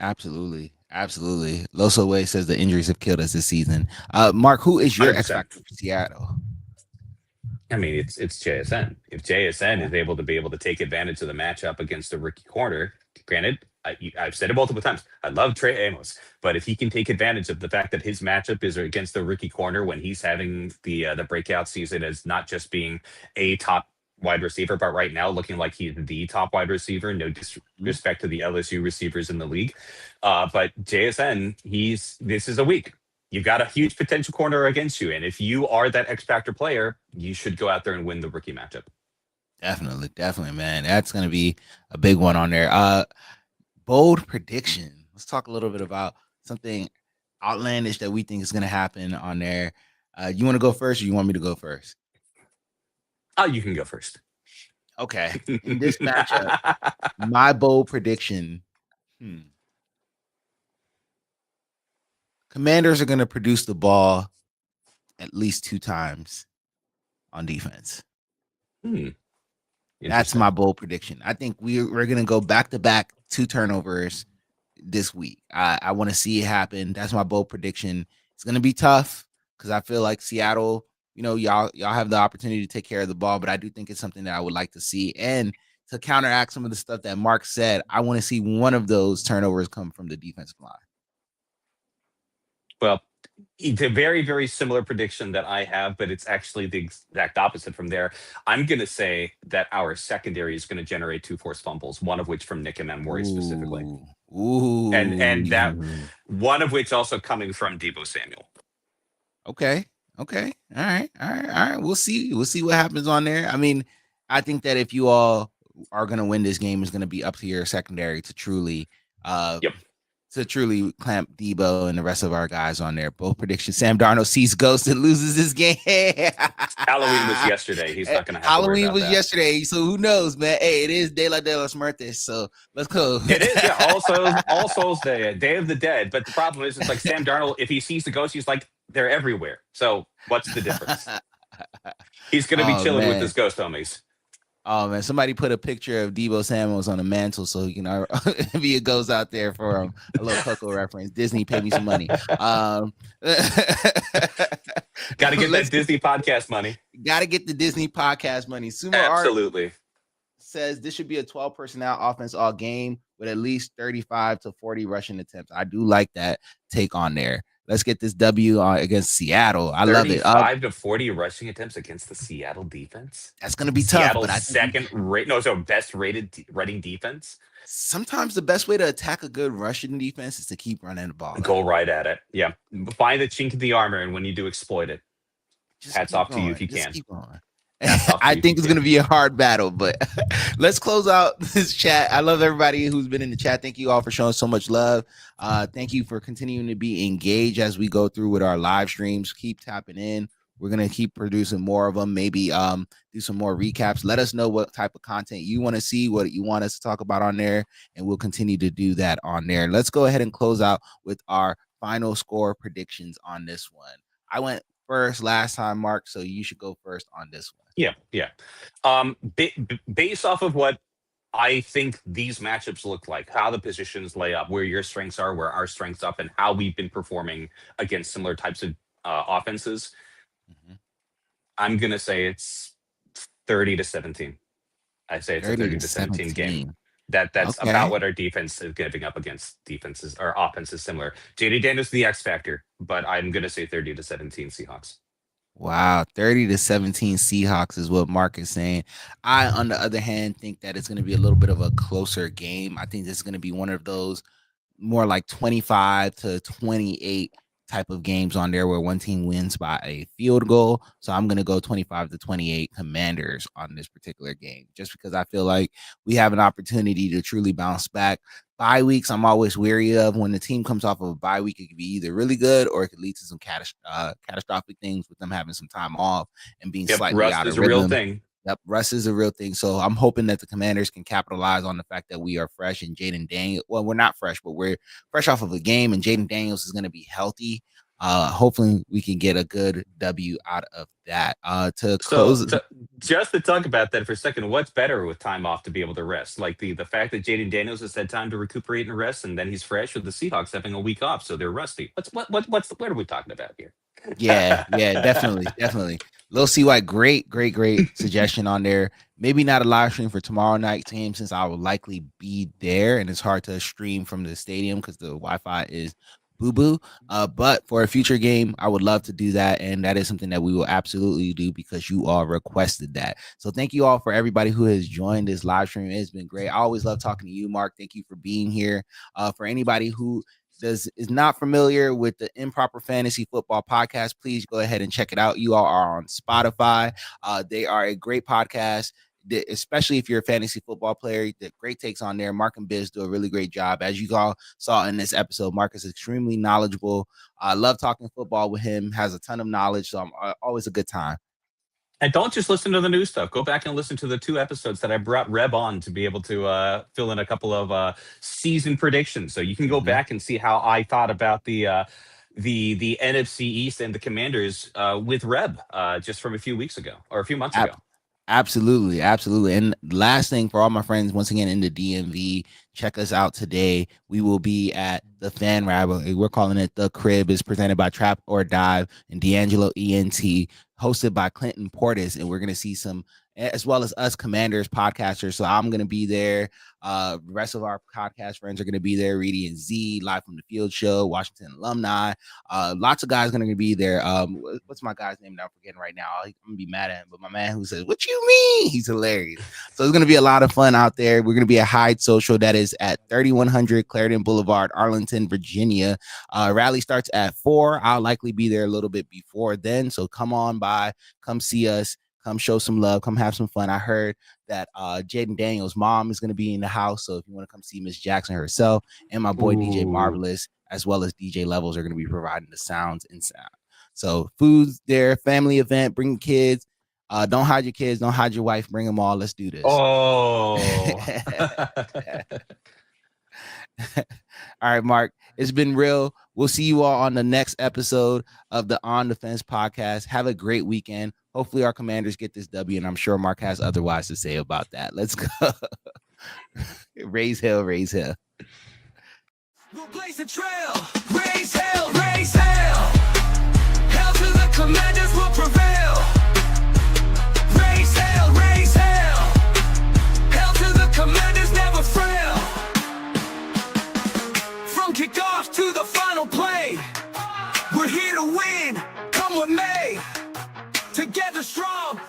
Absolutely. Absolutely. Loso Way says the injuries have killed us this season. Mark, who is your X 100%. factor for Seattle? I mean, it's JSN. If JSN is able to take advantage of the matchup against a rookie corner, granted, I've said it multiple times. I love Trey Amos, but if he can take advantage of the fact that his matchup is against the rookie corner when he's having the breakout season as not just being a top wide receiver, but right now looking like he's the top wide receiver. No disrespect to the LSU receivers in the league, but JSN, this is a week. you've got a huge potential corner against you. And if you are that X factor player, you should go out there and win the rookie matchup. Definitely, man. That's gonna be a big one on there. Bold prediction. Let's talk a little bit about something outlandish that we think is gonna happen on there. You want to go first, or you want me to go first? Oh, you can go first. Okay. In this matchup, my bold prediction. Commanders are gonna produce the ball at least 2 times on defense. That's my bold prediction. I think we're gonna go back to back 2 turnovers this week. I want to see it happen. That's my bold prediction. It's gonna be tough because I feel like Seattle, y'all have the opportunity to take care of the ball, but I do think it's something that I would like to see. And to counteract some of the stuff that Mark said, I want to see one of those turnovers come from the defensive line. Well, it's a very, very similar prediction that I have, but it's actually the exact opposite from there. I'm going to say that our secondary is going to generate 2 forced fumbles, one of which from Nick and Manmori specifically. And that one of which also coming from Deebo Samuel. Okay. All right. We'll see what happens on there. I mean, I think that if you all are going to win this game, is going to be up to your secondary to truly clamp Deebo and the rest of our guys on there. Both predictions. Sam Darnold sees ghosts and loses this game. Halloween was yesterday. He's not going to have Halloween to worry about was that. yesterday, so who knows, man? Hey, it is Dela de los Muertos, so let's go. It is, yeah. All Souls Day, Day of the Dead. But the problem is, it's like Sam Darnold, if he sees the ghosts, he's like, they're everywhere. So what's the difference? He's going to be chilling with his ghost homies. Oh man, somebody put a picture of Deebo Samuels on a mantle so he can be a ghost out there for a little Coco reference. Disney paid me some money. Got to get that Disney podcast money. Got to get the Disney podcast money. Sumo Absolutely. Art says this should be a 12 personnel offense all game with at least 35 to 40 rushing attempts. I do like that take on there. Let's get this W against Seattle. I love it. 35 to 40 rushing attempts against the Seattle defense. That's going to be Seattle's tough. But best rated running defense. Sometimes the best way to attack a good rushing defense is to keep running the ball. Go right at it. Yeah. Find the chink in the armor, and when you do, exploit it. Hats off to you if you can. Keep going. I think it's going to be a hard battle, but let's close out this chat. I love everybody who's been in the chat. Thank you all for showing so much love. Thank you for continuing to be engaged as we go through with our live streams. Keep tapping in. We're going to keep producing more of them. Maybe do some more recaps. Let us know what type of content you want to see, what you want us to talk about on there, and we'll continue to do that on there. Let's go ahead and close out with our final score predictions on this one. I went first last time, Mark, so you should go first on this one. Yeah. Based off of what I think these matchups look like, how the positions lay up, where your strengths are, where our strengths up, and how we've been performing against similar types of offenses, I'm gonna say it's 30 to 17. I say it's a 30 to 17 game. That's okay. About what our defense is giving up against defenses. Our offense is similar. Jayden Daniels is the X factor, but I'm gonna say 30 to 17 Seahawks. Wow, 30 to 17 Seahawks is what Mark is saying. I, on the other hand, think that it's going to be a little bit of a closer game. I think this is going to be one of those more like 25 to 28 type of games on there where one team wins by a field goal. So I'm going to go 25 to 28 Commanders on this particular game, just because I feel like we have an opportunity to truly bounce back. Bye weeks, I'm always weary of. When the team comes off of a bye week, it could be either really good or it could lead to some catastrophic things with them having some time off and being slightly out of rhythm. Rust is a real thing. Yep, rust is a real thing. So I'm hoping that the Commanders can capitalize on the fact that we are fresh and Jayden Daniels. Well, we're not fresh, but we're fresh off of a game, and Jayden Daniels is going to be healthy. Hopefully we can get a good W out of that. Just to talk about that for a second, what's better with time off to be able to rest? Like the fact that Jayden Daniels has had time to recuperate and rest, and then he's fresh, with the Seahawks having a week off, so they're rusty. What are we talking about here? Yeah, definitely. Lil CY, great suggestion on there. Maybe not a live stream for tomorrow night team, since I will likely be there, and it's hard to stream from the stadium because the Wi-Fi is boo-boo. But for a future game, I would love to do that, and that is something that we will absolutely do because you all requested that. So thank you all for everybody who has joined this live stream. It's been great. I always love talking to you, Mark. Thank you for being here. For anybody who is not familiar with the Improper Fantasy Football podcast, please go ahead and check it out. You all are on Spotify. They are a great podcast, especially if you're a fantasy football player. The great takes on there. Mark and Biz do a really great job. As you all saw in this episode, Mark is extremely knowledgeable. I love talking football with him, has a ton of knowledge, so I'm always a good time. And don't just listen to the new stuff. Go back and listen to the 2 episodes that I brought Reb on to be able to fill in a couple of season predictions. So you can go back and see how I thought about the NFC East and the Commanders with Reb just from a few weeks ago or a few months ago. Absolutely. And last thing for all my friends, once again in the DMV, check us out today. We will be at the Fan Rabble. We're calling it The Crib. It's presented by Trap or Dive and D'Angelo ENT, hosted by Clinton Portis. And we're going to see some, as well as us Commanders podcasters. So I'm going to be there. The rest of our podcast friends are going to be there. Reedy and Z, Live from the Field Show, Washington alumni. Lots of guys going to be there. What's my guy's name that I'm forgetting right now? I'm going to be mad at him. But my man who says, "What you mean?" He's hilarious. So it's going to be a lot of fun out there. We're going to be at Hyde Social. That is at 3100 Clarendon Boulevard, Arlington, Virginia. Rally starts at 4. I'll likely be there a little bit before then. So come on by, come see us. Come show some love. Come have some fun. I heard that Jayden Daniels' mom is going to be in the house. So if you want to come see Miss Jackson herself and my boy DJ Marvelous, as well as DJ Levels, are going to be providing the sounds and sound. So food's there, family event, bring kids. Don't hide your kids. Don't hide your wife. Bring them all. Let's do this. Oh. All right, Mark. It's been real. We'll see you all on the next episode of the On the Fence podcast. Have a great weekend. Hopefully our Commanders get this W, and I'm sure Mark has otherwise to say about that. Let's go. Raise hell, raise hell. We'll blaze the trail. Raise hell, raise hell. Hell to the Commanders will prevail. Raise hell, raise hell. Hell to the Commanders never fail. From kickoff to the final play, we're here to win. Come with me. Together strong.